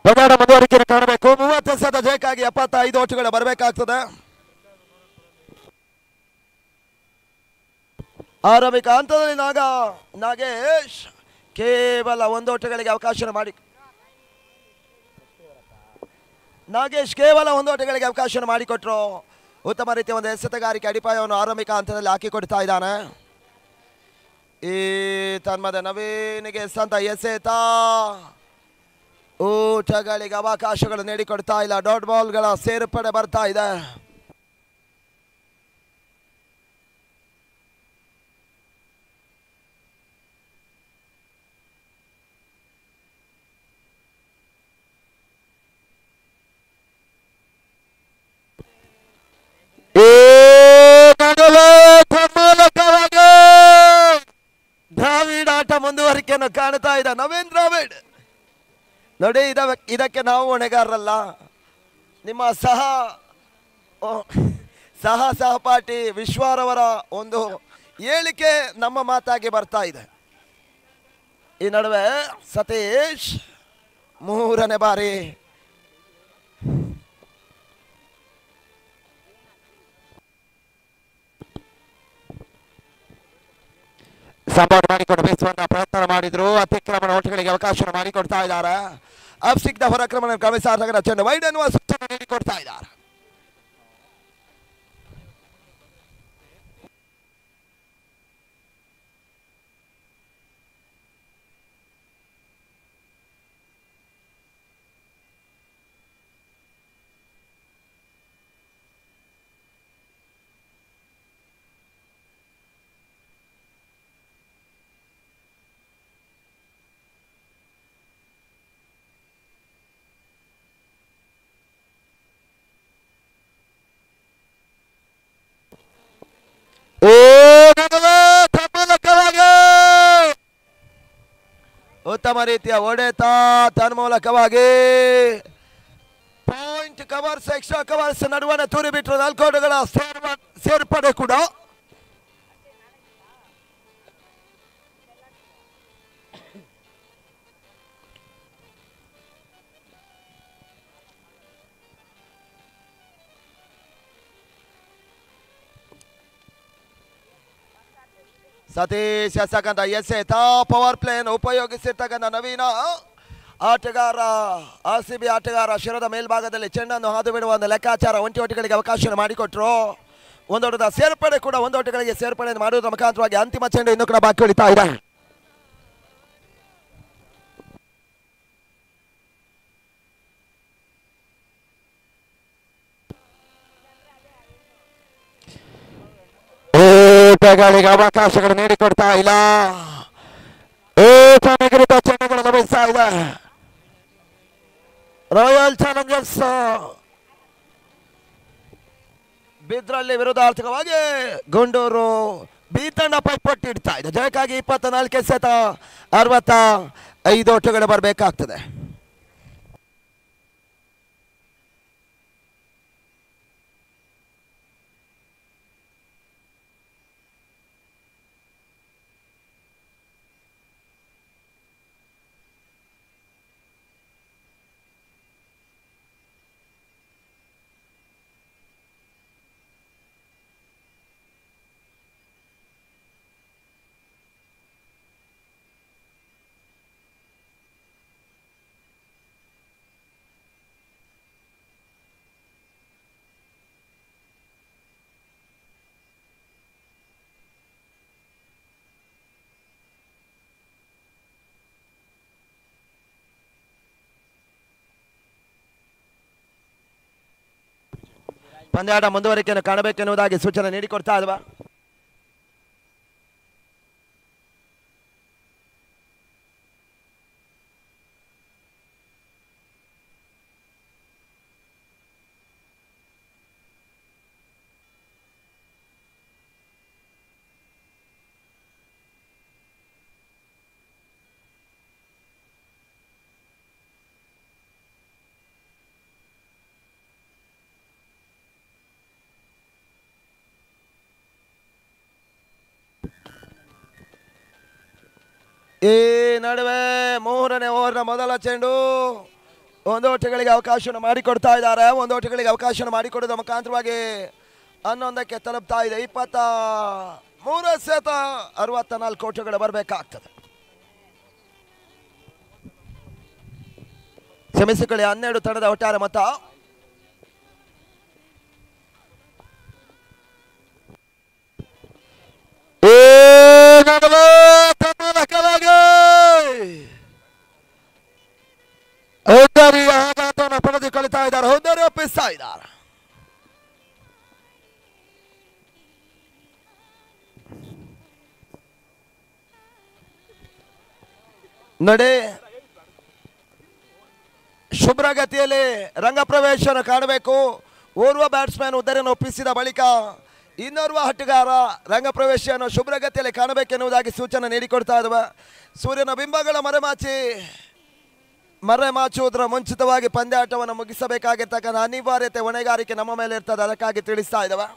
ಪಂದ್ಯಾಟ ಮುಂದುವರಿಕೆಯನ್ನು ಕಾಣಬೇಕು. 30 ಎಸೆತ ಜಯಕ್ಕಾಗಿ 75 ಓಟುಗಳು ಬರಬೇಕಾಗ್ತದೆ. ಆರಂಭಿಕ ಹಂತದಲ್ಲಿ ನಾಗೇಶ್ ಕೇವಲ 1 ಓಟಗಳಿಗೆ ಅವಕಾಶ ಮಾಡಿಕೊಟ್ರು. ಉತ್ತಮ ರೀತಿಯ ಒಂದು ಎಸೆತಗಾರಿಕೆ ಅಡಿಪಾಯವನ್ನು ಆರಂಭಿಕ ಹಂತದಲ್ಲಿ ಹಾಕಿಕೊಡ್ತಾ ಇದ್ದಾನೆ. ಈ ತನ್ಮದ ನವೀನಿಗೆ ಎಸೆತ ಎಸೆತ ಊಟಗಳಿಗೆ ಅವಕಾಶಗಳು ನೀಡಿಕೊಡ್ತಾ ಇಲ್ಲ. ಡಾಟ್ ಬಾಲ್ಗಳ ಸೇರ್ಪಡೆ ಬರ್ತಾ ಇದೆ. ದ್ರಾವಿಡ್ ಆಟ ಮುಂದುವರಿಕೆಯನ್ನು ಕಾಣ್ತಾ ಇದೆ. ನವೀನ್ ದ್ರಾವಿಡ್ ನೋಡಿ, ಇದಕ್ಕೆ ನಾವು ಹೊಣೆಗಾರರಲ್ಲ. ನಿಮ್ಮ ಸಹಪಾಠಿ ವಿಶ್ವಾರವರ ಒಂದು ಹೇಳಿಕೆ ನಮ್ಮ ಮಾತಾಗಿ ಬರ್ತಾ ಇದೆ. ಈ ನಡುವೆ ಸತೀಶ್ 3ನೇ ಬಾರಿ ಸಂಪರ್ಕ ಮಾಡಿಕೊಂಡು ಬೇಸುವಂತ ಪ್ರಯತ್ನ ಮಾಡಿದ್ರು. ಅತಿಕ್ರಮಣ ಓಟಗಳಿಗೆ ಅವಕಾಶ ಮಾಡಿಕೊಡ್ತಾ ಇದ್ದಾರೆ. ಅಪ್ಸಿಕ್ದ ಹೊರಕ್ರಮಣ ಕ್ರಮಿಸಾರ್ಥ ಚೆಂಡು ವೈಡ್ ಅನ್ನುವ ಸೂಚನೆ ನೀಡಿಕೊಡ್ತಾ ಇದ್ದಾರೆ. ಉತ್ತಮ ರೀತಿಯ ಹೊಡೆತ ತನ್ಮೂಲಕವಾಗಿ ಪಾಯಿಂಟ್ ಕವರ್ಸ್, ಎಕ್ಸ್ಟ್ರಾ ಕವರ್ಸ್ ನಡುವಣ ತೂರಿ ಬಿಟ್ಟರು. 4 ಓಟಗಳ ಸೇರ್ಪಡೆ ಕೂಡ. ಸತೀಶ್ ಎಸಕಂತ ಎಸೆತ ಪವರ್ ಪ್ಲೇಯನ್ನು ಉಪಯೋಗಿಸಿರ್ತಕ್ಕಂಥ ನವೀನ ಆಟಗಾರ RCB ಆಟಗಾರ ಶಿರದ ಮೇಲ್ಭಾಗದಲ್ಲಿ ಚೆಂಡನ್ನು ಹಾದು ಬಿಡುವ ಒಂದು ಲೆಕ್ಕಾಚಾರ. 1 ಓಟಗಳಿಗೆ ಅವಕಾಶ ಮಾಡಿಕೊಟ್ರು. 1 ಓಟದ ಸೇರ್ಪಡೆ ಕೂಡ 1 ಓಟಗಳಿಗೆ ಸೇರ್ಪಡೆ ಮಾಡುವುದರ ಮುಖಾಂತರವಾಗಿ ಅಂತಿಮ ಚೆಂಡು ಇನ್ನೂ ಕೂಡ ಬಾಕಿ ಉಳಿತಾ ಇದೆ. ಓಟಗಳಿಗೆ ಅವಕಾಶಗಳು ನೀಡಿಕೊಡ್ತಾ ಇಲ್ಲ. ನಿಗದಿತ ಚೆಂಡುಗಳು ಲಭಿಸ್ತಾ ಇದೆ. ರಾಯಲ್ ಚಾಲೆಂಜರ್ಸ್ ಬಿದ್ರಲ್ಲಿ ವಿರುದ್ಧಾರ್ಥಕವಾಗಿ ಗುಂಡೂರು ಬಿ ತಂಡ ಪೈಪೋಟಿ ಇಡ್ತಾ ಇದೆ. ಜಯಕ್ಕಾಗಿ 24 ಎಸೆತ 65 ಓಟಗಳು ಬರಬೇಕಾಗ್ತದೆ. ಪಂದ್ಯಾಟ ಮುಂದುವರಿಕೆಯನ್ನು ಕಾಣಬೇಕೆನ್ನುವುದಾಗಿ ಸೂಚನೆ ನೀಡಿಕೊಡ್ತಾ ಇಲ್ವಾ? ಈ ನಡುವೆ 3ನೇ ಓವರ್ನ ಮೊದಲ ಚೆಂಡು ಒಂದು ಓಟಗಳಿಗೆ ಅವಕಾಶವನ್ನು ಮಾಡಿಕೊಡ್ತಾ ಇದ್ದಾರೆ. ಒಂದು ಓಟಗಳಿಗೆ ಅವಕಾಶವನ್ನು ಮಾಡಿಕೊಡೋದ ಮುಖಾಂತರವಾಗಿ 11ಕ್ಕೆ ತಲುಪ್ತಾ ಇದೆ. 23 ಎಸೆತ 64 ಓಟಗಳು ಬರಬೇಕಾಗ್ತದೆ. ಕ್ಷಮಿಸಿಕೊಳ್ಳಿ, 12 ತಂಡದ ಒಟ್ಟಾರೆ ಮೊತ್ತ. ಆಘಾತವನ್ನು ಪಡೆದುಕೊಳ್ತಾ ಇದ್ದಾರೆ. ಹುದ್ದರಿ ಒಪ್ಪಿಸ್ತಾ ಇದ್ದಾರೆ. ನೋಡಿ, ಶುಭ್ರಗತಿಯಲ್ಲಿ ರಂಗಪ್ರವೇಶವನ್ನು ಕಾಣಬೇಕು. ಓರ್ವ ಬ್ಯಾಟ್ಸ್ಮನ್ ಉದ್ದರಿಯನ್ನು ಒಪ್ಪಿಸಿದ ಬಳಿಕ ಇನ್ನೋರ್ವ ಆಟಗಾರ ರಂಗಪ್ರವೇಶವನ್ನು ಶುಭ್ರಗತಿಯಲ್ಲಿ ಕಾಣಬೇಕೆನ್ನುವುದಾಗಿ ಸೂಚನೆ ನೀಡಿಕೊಡ್ತಾ ಇದ್ದಾವೆ. ಸೂರ್ಯನ ಬಿಂಬಗಳ ಮರೆಮಾಚುವುದರ ಮುಂಚಿತವಾಗಿ ಪಂದ್ಯಾಟವನ್ನು ಮುಗಿಸಬೇಕಾಗಿರ್ತಕ್ಕಂಥ ಅನಿವಾರ್ಯತೆ, ಹೊಣೆಗಾರಿಕೆ ನಮ್ಮ ಮೇಲೆ ಇರ್ತದೆ. ಅದಕ್ಕಾಗಿ ತಿಳಿಸ್ತಾ ಇದ್ದಾವೆ.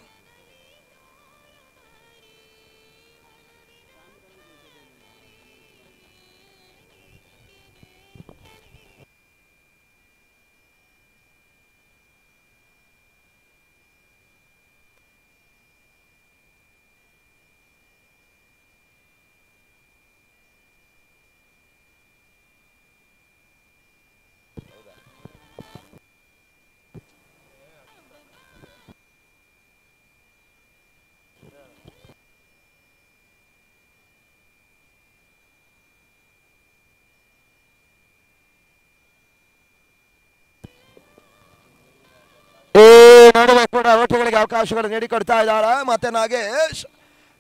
ನಡುವೆ ಕೂಡ ಓಟಗಳಿಗೆ ಅವಕಾಶಗಳು ನೀಡಿಕೊಡ್ತಾ ಇದ್ದಾರೆ. ಮತ್ತೆ ನಾಗೇಶ್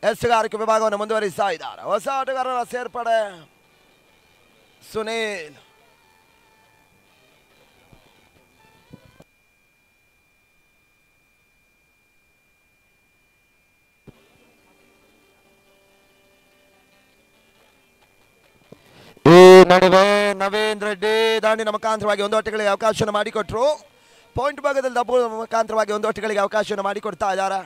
ಎಸ್ಗಾರಿಕೆ ವಿಭಾಗವನ್ನು ಮುಂದುವರಿಸ್ತಾ ಇದ್ದಾರೆ. ಹೊಸ ಆಟಗಾರರ ಸೇರ್ಪಡೆ ಸುನೀಲ್. ಈ ನಡುವೆ ನವೀನ್ ರೆಡ್ಡಿ ದಾಂಡಿನ ಮುಖಾಂತರವಾಗಿ ಒಂದು ಓಟಗಳಿಗೆ ಅವಕಾಶವನ್ನು ಮಾಡಿಕೊಟ್ರು. ಪಾಯಿಂಟ್ ಭಾಗದಲ್ಲಿ ಡಬ್ಬು ಮುಖಾಂತರವಾಗಿ ಒಂದು ಓಟಗಳಿಗೆ ಅವಕಾಶವನ್ನು ಮಾಡಿಕೊಡ್ತಾ ಇದ್ದಾರೆ.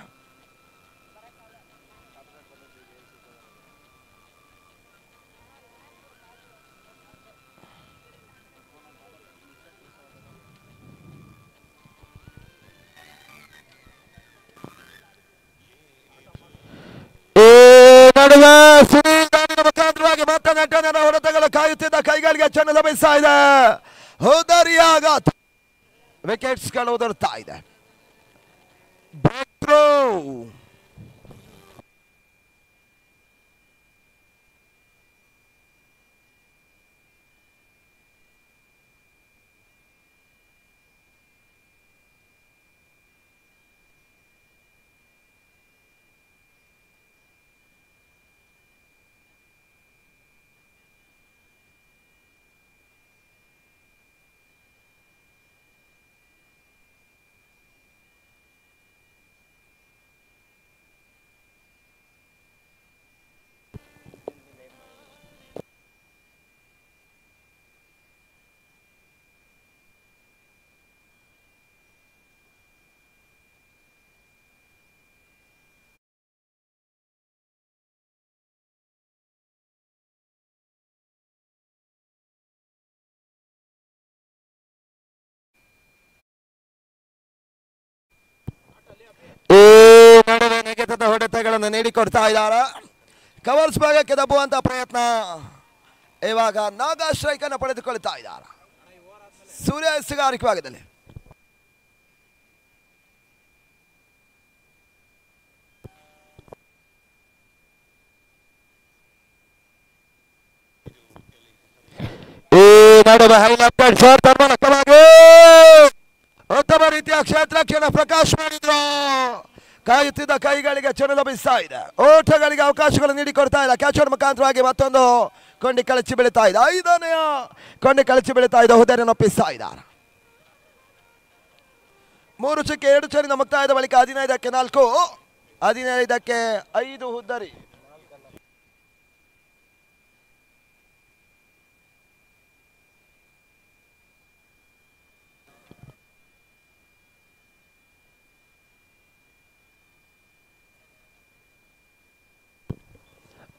ನಡುವೆ ಸುನೀಲ್ ದಾಂಡಿನ ಮುಖಾಂತರವಾಗಿ ಮತ್ತೆ ನೆಟ್ಟನ ಹೊಡೆತಗಳು ಕಾಯುತ್ತಿದ್ದ ಕೈಗಳಿಗೆ ಚೆಂಡು ಲಭಿಸ್ತಾ ಇದೆ. ಹೋದರಿಯಾಘಾತ, ವಿಕೆಟ್ಸ್ಗಳು ಉದುರ್ತಾ ಇದೆ. Breakthrough. ಈ ನಡುವೆ ನೆಗೆತದ ಹೊಡೆತಗಳನ್ನು ನೀಡಿಕೊಡ್ತಾ ಇದ್ದಾರೆ. ಕವರ್ಸ್ ಭಾಗಕ್ಕೆ ದಬ್ಬುವಂತ ಪ್ರಯತ್ನ. ಇವಾಗ ನಾಗಾ ಸ್ಟ್ರೈಕ್ ಅನ್ನು ಪಡೆದುಕೊಳ್ತಾ ಇದ್ದಾರೆ. ಸೂರ್ಯ ಎಸ್ಗಾರಿಕೆ ಭಾಗದಲ್ಲಿ ಈ ನಡುವೆ ಹೈಲೈಟೆಡ್ ಶಾಟ್ ಮೂಲಕವಾಗಿ ಉತ್ತಮ ರೀತಿಯ ಕ್ಷೇತ್ರಕ್ಷಣ ಪ್ರಕಾಶ್ ಮಾಡಿದ್ರು. ಕಾಯುತ್ತಿದ್ದ ಕೈಗಳಿಗೆ ಚೆಂಡು ಲಭಿಸ್ತಾ ಇದೆ. ಓಟಗಳಿಗೆ ಅವಕಾಶಗಳು ನೀಡಿಕೊಡ್ತಾ ಇಲ್ಲ. ಕ್ಯಾಚರ್ ಮುಖಾಂತರವಾಗಿ ಮತ್ತೊಂದು ಕೊಂಡಿ ಕಳಚಿ ಬೀಳ್ತಾ ಇದೆ. 5ನೇ ಕೊಂಡಿ ಕಳಚಿ ಬೀಳ್ತಾ ಇದೆ. ಹುದ್ದರಿಯನ್ನು ಒಪ್ಪಿಸ್ತಾ ಇದ್ದಾರೆ. 3 ಚುಕ್ಕೆ 2 ಚೆಂಡಿನ ಮುಕ್ತಾಯದ ಬಳಿಕ 15ಕ್ಕೆ 4, 15ಕ್ಕೆ 5 ಹುದ್ದರಿ.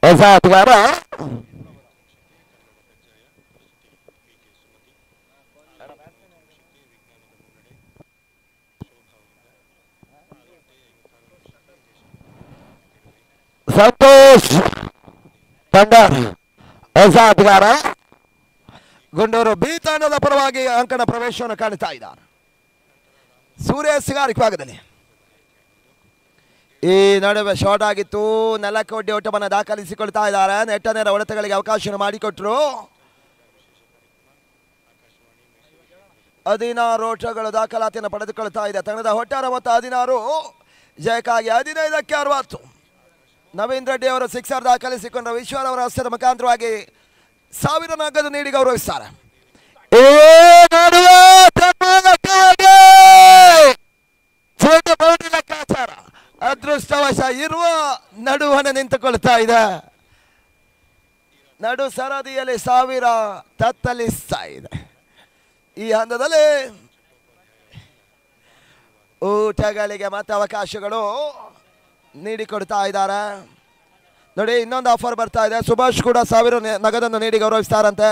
ಹೊಸ ಆಟಗಾರ ಸಂತೋಷ್ ತಂಡರ್ ಹೊಸ ಆಟಗಾರ ಗುಂಡೂರು ಬಿ ತಂಡದ ಪರವಾಗಿ ಅಂಕಣ ಪ್ರವೇಶವನ್ನು ಕಾಣುತ್ತಾ ಇದ್ದಾರೆ. ಸೂರ್ಯ ಸಿಗಾರಿಕೆ ಭಾಗದಲ್ಲಿ ಈ ನಡುವೆ ಶಾರ್ಟ್ ಆಗಿತ್ತು. ನೆಲಕೊಡ್ಡಿ ಓಟವನ್ನು ದಾಖಲಿಸಿಕೊಳ್ತಾ ಇದ್ದಾರೆ. ನೆಟ್ಟ ನೇರ ಹೊಡೆತಗಳಿಗೆ ಅವಕಾಶ ಮಾಡಿಕೊಟ್ರು. 16 ಓಟಗಳು ದಾಖಲಾತಿಯನ್ನು ಪಡೆದುಕೊಳ್ತಾ ಇದೆ ತಂಡದ ಒಟ್ಟಾರೆ ಮೊತ್ತ 16. ಜಯಕ್ಕಾಗಿ 15ಕ್ಕೆ 60. ನವೀನ್ ರೆಡ್ಡಿ ಅವರು ಸಿಕ್ಸರ್ ದಾಖಲಿಸಿಕೊಂಡ್ರೆ ವಿಶ್ವರ್ ಅವರ ಹಸ್ತದ ಮುಖಾಂತರವಾಗಿ 1000 ನಗದು ನೀಡಿ ಗೌರವಿಸ್ತಾರೆ. ಲೆಕ್ಕಾಚಾರ ಅದೃಷ್ಟವಶ ಇರುವ ನಡುವನೆ ನಿಂತುಕೊಳ್ತಾ ಇದೆ. ನಡು ಸರದಿಯಲ್ಲಿ 1000 ತತ್ತಲಿಸ್ತಾ ಇದೆ. ಈ ಹಂತದಲ್ಲಿ ಊಟಗಳಿಗೆ ಮತ್ತೆ ಅವಕಾಶಗಳು ನೀಡಿಕೊಡ್ತಾ ಇದ್ದಾರೆ. ನೋಡಿ, ಇನ್ನೊಂದು ಆಫರ್ ಬರ್ತಾ ಇದೆ. ಸುಭಾಷ್ ಕೂಡ 1000 ನಗದನ್ನು ನೀಡಿ ಗೌರವಿಸ್ತಾರಂತೆ.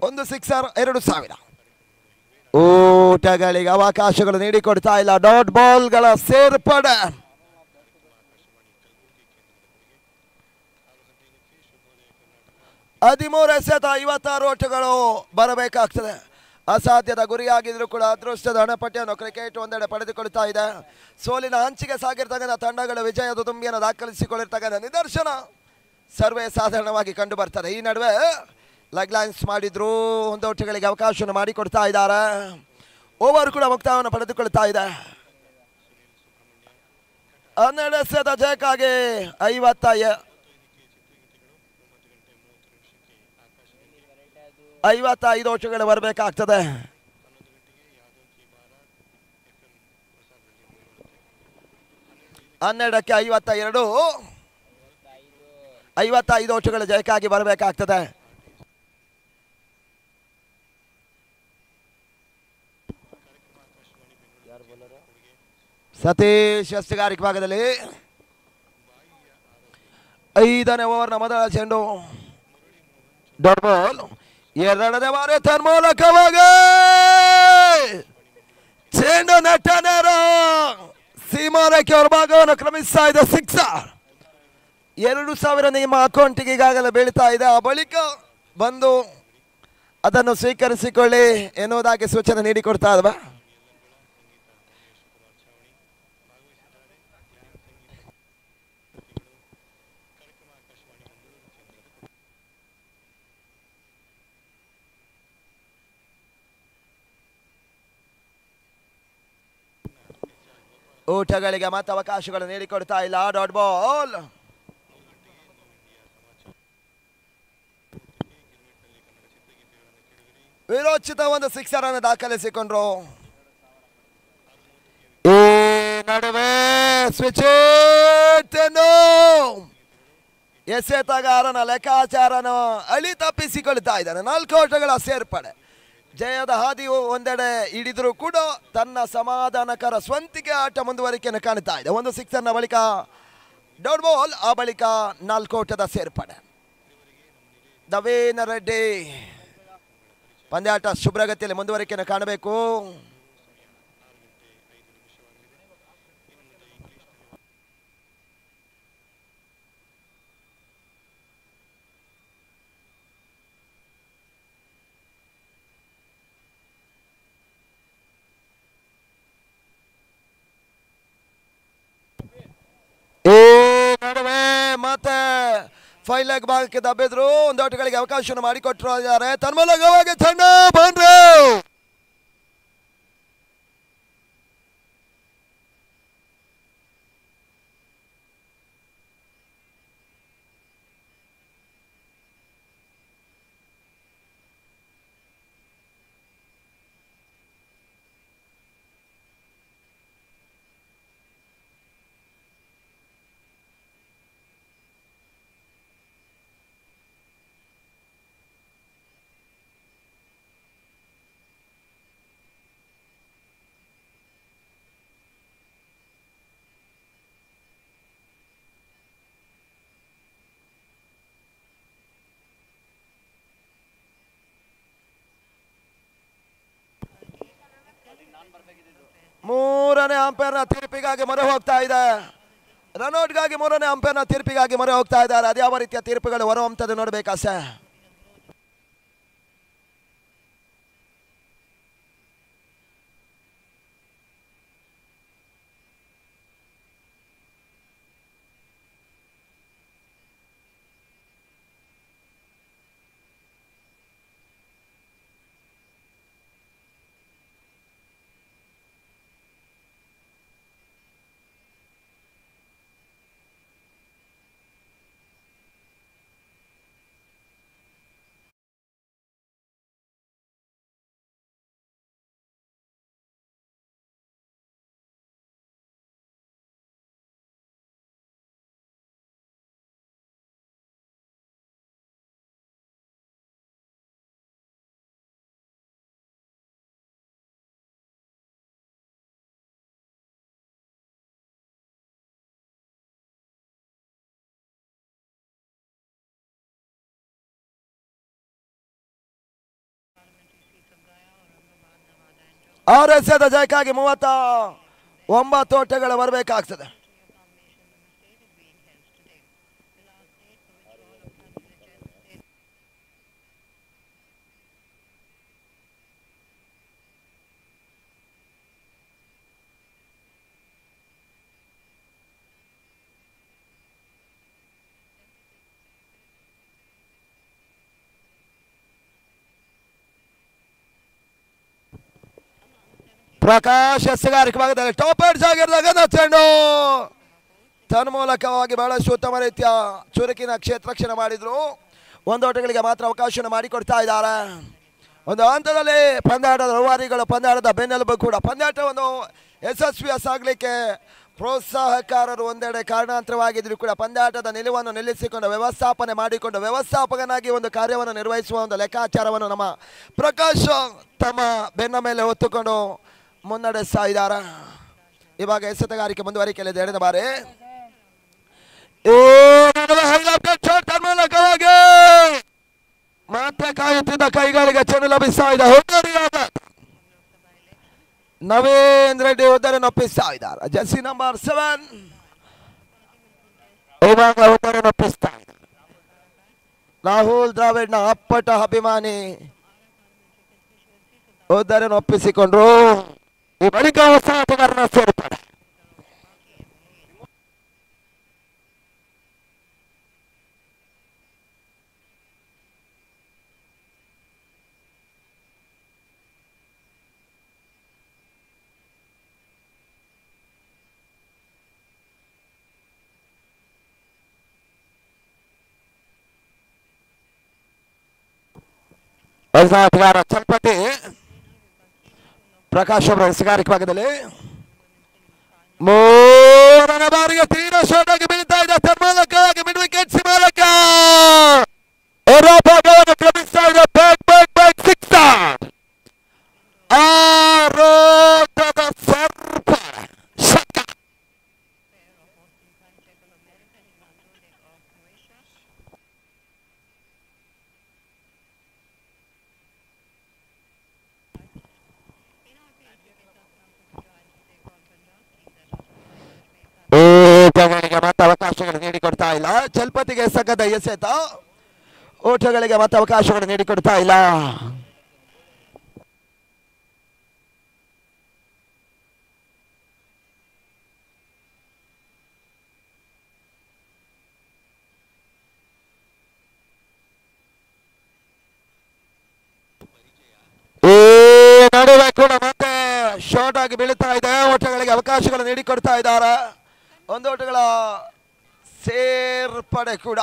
1 ಸಿಕ್ಸರ್ 2000. ಊಟಗಳಿಗೆ ಅವಕಾಶಗಳು ನೀಡಿಕೊಡ್ತಾ ಇಲ್ಲ. ಡಾಟ್ ಬಾಲ್ಗಳ ಸೇರ್ಪಡೆ. ಎಸೆತ 56 ಓಟಗಳು ಬರಬೇಕಾಗ್ತದೆ. ಅಸಾಧ್ಯದ ಗುರಿಯಾಗಿದ್ರು ಕೂಡ ಅದೃಷ್ಟದ ಹಣಪಟ್ಟಿಯನ್ನು ಕ್ರಿಕೆಟ್ ಒಂದೆಡೆ ಪಡೆದುಕೊಳ್ತಾ ಇದೆ. ಸೋಲಿನ ಹಂಚಿಗೆ ಸಾಗಿರ್ತಕ್ಕಂಥ ತಂಡಗಳು ವಿಜಯದ ತುಂಬಿಯನ್ನು ದಾಖಲಿಸಿಕೊಂಡಿರ್ತಕ್ಕಂಥ ನಿದರ್ಶನ ಸರ್ವೇ ಸಾಧಾರಣವಾಗಿ ಕಂಡು ಬರ್ತದೆ. ಈ ನಡುವೆ ಲೆಗ್ ಲೈನ್ಸ್ ಮಾಡಿದ್ರು. 1 ಓಟಗಳಿಗೆ ಅವಕಾಶವನ್ನು ಮಾಡಿಕೊಡ್ತಾ ಇದ್ದಾರೆ. ಓವರ್ ಕೂಡ ಮುಕ್ತಾಯವನ್ನು ಪಡೆದುಕೊಳ್ತಾ ಇದೆ. 12 ಎಸೆತ ಜಯಕ್ಕಾಗಿ 55 ಓಟಗಳು ಬರಬೇಕಾಗ್ತದೆ. ಹನ್ನೆರಡಕ್ಕೆ 52. 55 ಓಟಗಳು ಜಯಕ್ಕಾಗಿ ಬರಬೇಕಾಗ್ತದೆ. ಸತೀಶ್ ಎಷ್ಟುಗಾರಿಕೆ ಭಾಗದಲ್ಲಿ 5ನೇ ಓವರ್ನ ಮೊದಲ ಚೆಂಡು. Dot ball. 2ನೇ ಬಾರಿ ತನ್ಮೂಲಕವಾಗಿ ಚೆಂಡು ನೆಟ್ಟ ನೇರ ಸೀಮಾರೇಖೆ ಹೊರಭಾಗವನ್ನು ಕ್ರಮಿಸ್ತಾ ಇದೆ. ಸಿಕ್ಸರ್. 2000 ನಿಮ್ಮ ಅಕೌಂಟಿಗೆ ಈಗಾಗಲೇ ಬೀಳ್ತಾ ಇದೆ. ಆ ಬಳಿಕ ಬಂದು ಅದನ್ನು ಸ್ವೀಕರಿಸಿಕೊಳ್ಳಿ ಎನ್ನುವುದಾಗಿ ಸೂಚನೆ ನೀಡಿಕೊಡ್ತಾ ಇಲ್ವಾ? ಊಟಗಳಿಗೆ ಮತ್ತೆ ಅವಕಾಶಗಳು ನೀಡಿಕೊಡ್ತಾ ಇಲ್ಲ. Dot ball. ವಿರೋಚಿತ ಒಂದು ಸಿಕ್ಸರ್ ಅನ್ನು ದಾಖಲಿಸಿಕೊಂಡ್ರು. ಈ ನಡುವೆ ಸ್ವಿಚ್ ಎಸೆತಗಾರನ ಲೆಕ್ಕಾಚಾರನ ಅಳಿ ತಪ್ಪಿಸಿಕೊಳ್ತಾ ಇದ್ದಾನೆ. 4 ಓಟಗಳ ಸೇರ್ಪಡೆ. ಜಯದ ಹಾದಿಯು ಒಂದೆಡೆ ಹಿಡಿದರೂ ಕೂಡ ತನ್ನ ಸಮಾಧಾನಕರ ಸ್ವಂತಿಕೆ ಆಟ ಮುಂದುವರಿಕೆಯನ್ನು ಕಾಣ್ತಾ ಇದೆ. 1 ಸಿಕ್ಸರ್ನ ಬಳಿಕ ಡಾಟ್ ಬಾಲ್. ಆ ಬಳಿಕ 4 ಓಟದ ಸೇರ್ಪಡೆ. ನವೀನ್ ರೆಡ್ಡಿ ಪಂದ್ಯಾಟ ಶುಭ್ರಗತಿಯಲ್ಲಿ ಮುಂದುವರಿಕೆಯನ್ನು ಕಾಣಬೇಕು. ನಡುವೆ ಮತ್ತೆ 5 ಲೆಗ್ ಭಾಗಕ್ಕೆ ದಬ್ಬಿದ್ರು. 1 ಓಟಗಳಿಗೆ ಅವಕಾಶವನ್ನು ಮಾಡಿಕೊಟ್ಟರು ಇದ್ದಾರೆ. ತನ್ಮೂಲಕವಾಗಿ ಚೆಂಡ ಬಂದ್ರು. ಮೂರನೇ ಅಂಪೈರ್ನ ತೀರ್ಪಿಗಾಗಿ ಮೊರೆ ಹೋಗ್ತಾ ಇದೆ. ರನ್ಔಟ್ಗಾಗಿ ಮೂರನೇ ಅಂಪೈರ್ನ ತೀರ್ಪಿಗಾಗಿ ಮೊರೆ ಹೋಗ್ತಾ ಇದ್ದಾರೆ. ಅದ್ಯಾವ ರೀತಿಯ ತೀರ್ಪುಗಳು ಹೊರಹೊಮ್ಮುತ್ತದೆ ನೋಡ್ಬೇಕಾ ಸರ್. ಆರ್ ಎಸೆದ ಜಯಕ್ಕಾಗಿ 39 ಓಟಗಳು ಬರಬೇಕಾಗ್ತದೆ. ಪ್ರಕಾಶ್ ಎಸ್ಗಾರಿಕೆ ಭಾಗದಲ್ಲಿ ಟಾಪ್ ಏಟ್ ಆಗಿರುವಾಗ ಚೆಂಡು ತನ್ಮೂಲಕವಾಗಿ ಬಹಳಷ್ಟು ಉತ್ತಮ ರೀತಿಯ ಚುರುಕಿನ ಕ್ಷೇತ್ರಕ್ಷಣೆ ಮಾಡಿದ್ರು. 1 ಓಟಗಳಿಗೆ ಮಾತ್ರ ಅವಕಾಶವನ್ನು ಮಾಡಿಕೊಡ್ತಾ ಇದ್ದಾರೆ. ಒಂದು ಹಂತದಲ್ಲಿ ಪಂದ್ಯಾಟದ ರೂವಾರಿಗಳು, ಪಂದ್ಯಾಟದ ಬೆನ್ನೆಲುಬು ಕೂಡ, ಪಂದ್ಯಾಟವನ್ನು ಯಶಸ್ವಿಯಾಗಲಿಕ್ಕೆ ಪ್ರೋತ್ಸಾಹಕಾರರು ಒಂದೆಡೆ ಕಾರಣಾಂತರವಾಗಿದ್ರು ಕೂಡ ಪಂದ್ಯಾಟದ ನಿಲುವನ್ನು ನಿಲ್ಲಿಸಿಕೊಂಡು ವ್ಯವಸ್ಥಾಪನೆ ಮಾಡಿಕೊಂಡು ವ್ಯವಸ್ಥಾಪಕನಾಗಿ ಒಂದು ಕಾರ್ಯವನ್ನು ನಿರ್ವಹಿಸುವ ಒಂದು ಲೆಕ್ಕಾಚಾರವನ್ನು ನಮ್ಮ ಪ್ರಕಾಶ್ ತಮ್ಮ ಬೆನ್ನ ಮೇಲೆ ಹೊತ್ತುಕೊಂಡು ಮುನ್ನಡೆಸ್ತಾ ಇದ್ದಾರೆ. ಇವಾಗ ಎಸೆತಗಾರಿಕೆ ಮುಂದುವರಿಕೆಯಲ್ಲಿದೆ. ಎಳೆದ ಬಾರಿ ಮತ್ತೆ ಕಾಯುತ್ತಿದ್ದ ಕೈಗಳಿಗೆ ಚೆಂಡು ಲಭಿಸ್ತಾ ಇದೆ. ನವೀನ್ ರೆಡ್ಡಿ ಉದ್ದರನ್ನು ಒಪ್ಪಿಸ್ತಾ ಇದ್ದಾರೆ. ಜರ್ಸಿ ನಂಬರ್ 7 ಇವಾಗ ಉದ್ದರನ್ನು ಒಪ್ಪಿಸ್ತಾ ಇದ್ದಾರೆ. ರಾಹುಲ್ ದ್ರಾವಿಡ್ನ ಅಪ್ಪಟ ಅಭಿಮಾನಿ ಉದ್ದರನ್ನು ಒಪ್ಪಿಸಿಕೊಂಡ್ರು. ಈ ಬಳಿಕ ಹೊಸ ಆಟಗಾರನ ಸೇರ್ಪಡೆ. ಆಟಗಾರ ಚಲ್ಪತಿ ಪ್ರಕಾಶ್ ಅವರ ಎಸೆಗಾರಿಕೆ ಭಾಗದಲ್ಲಿ 3ನೇ ಬಾರಿಗೆ ತೀರಾ ಶಾರ್ಟ್ ಆಗಿ ಬೀಳ್ತಾ ಇದೆ. ತನ್ಮೂಲಕವಾಗಿ ಮಿಡ್ ವಿಕೆಟ್ ಮೂಲಕ ಕ್ರಮಿಸ್ತಾ ಇದೆ. Back sixer. ಆರೋಟದ ಸರ್ಪ ಶಕ. ಮತ್ತೆ ಅವಕಾಶಗಳು ನೀಡಿಕೊಡ್ತಾ ಇಲ್ಲ. ಚಲ್ಪತಿಗೆ ಸಗದ ಎಸೆತ. ಓಟಗಳಿಗೆ ಮತ್ತೆ ಅವಕಾಶಗಳು ನೀಡಿಕೊಡ್ತಾ ಇಲ್ಲ. ಈ ನಡುವೆ ಕೂಡ ಮತ್ತೆ ಶಾರ್ಟ್ ಆಗಿ ಬೀಳ್ತಾ ಇದೆ. ಓಟಗಳಿಗೆ ಅವಕಾಶಗಳು ನೀಡಿಕೊಡ್ತಾ ಇದ್ದಾರೆ. 1 ಓಟಗಳ ಸೇರ್ಪಡೆ ಕೂಡ.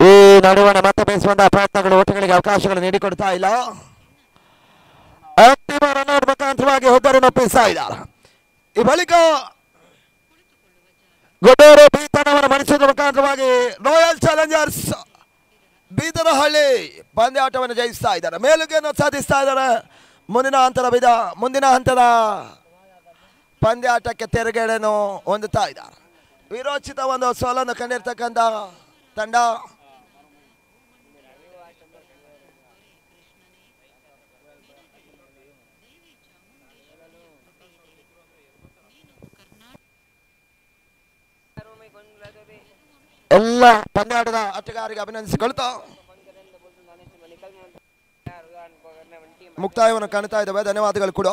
ಈ ನಡುವಣ ಮತ್ತೆ ಬೇಯಿಸುವಂತಹ ಪ್ರಯತ್ನಗಳು ಓಟಗಳಿಗೆ ಅವಕಾಶಗಳು ನೀಡಿಕೊಡ್ತಾ ಇಲ್ಲ. ಅಂತಿಮ ರನ್ಔಟ್ ಮುಖಾಂತರವಾಗಿ ಒಬ್ಬರನ್ನು ಒಪ್ಪಿಸ್ತಾ ಇದ್ದಾರೆ. ಈ ಬಳಿಕ ಗೊಡೂರು ಬೀತನವರ ಮಣಿಸಿದ ಮುಖಾಂತರವಾಗಿ ರಾಯಲ್ ಚಾಲೆಂಜರ್ಸ್ ಬೀದರಹಳ್ಳಿ ಪಂದ್ಯಾಟವನ್ನು ಜಯಿಸ್ತಾ ಇದ್ದಾರೆ. ಮೇಲುಗೆಯನ್ನು ಸಾಧಿಸ್ತಾ ಇದ್ದಾರೆ. ಮುಂದಿನ ಹಂತದ ಪಂದ್ಯಾಟಕ್ಕೆ ತೆರೆಗಡೆಯನ್ನು ಹೊಂದುತ್ತಾ ಇದ್ದಾರೆ. ವಿರೋಚಿತ ಒಂದು ಸೋಲನ್ನು ಕಂಡಿರ್ತಕ್ಕಂಥ ತಂಡ ಎಲ್ಲ ಪಂದ್ಯಾಟದ ಆಟಗಾರರಿಗೆ ಅಭಿನಂದಿಸಿಕೊಳ್ತಾ ಮುಕ್ತಾಯವನ್ನು ಕಾಣ್ತಾ ಇದ್ದಾವೆ. ಧನ್ಯವಾದಗಳು ಕೂಡ.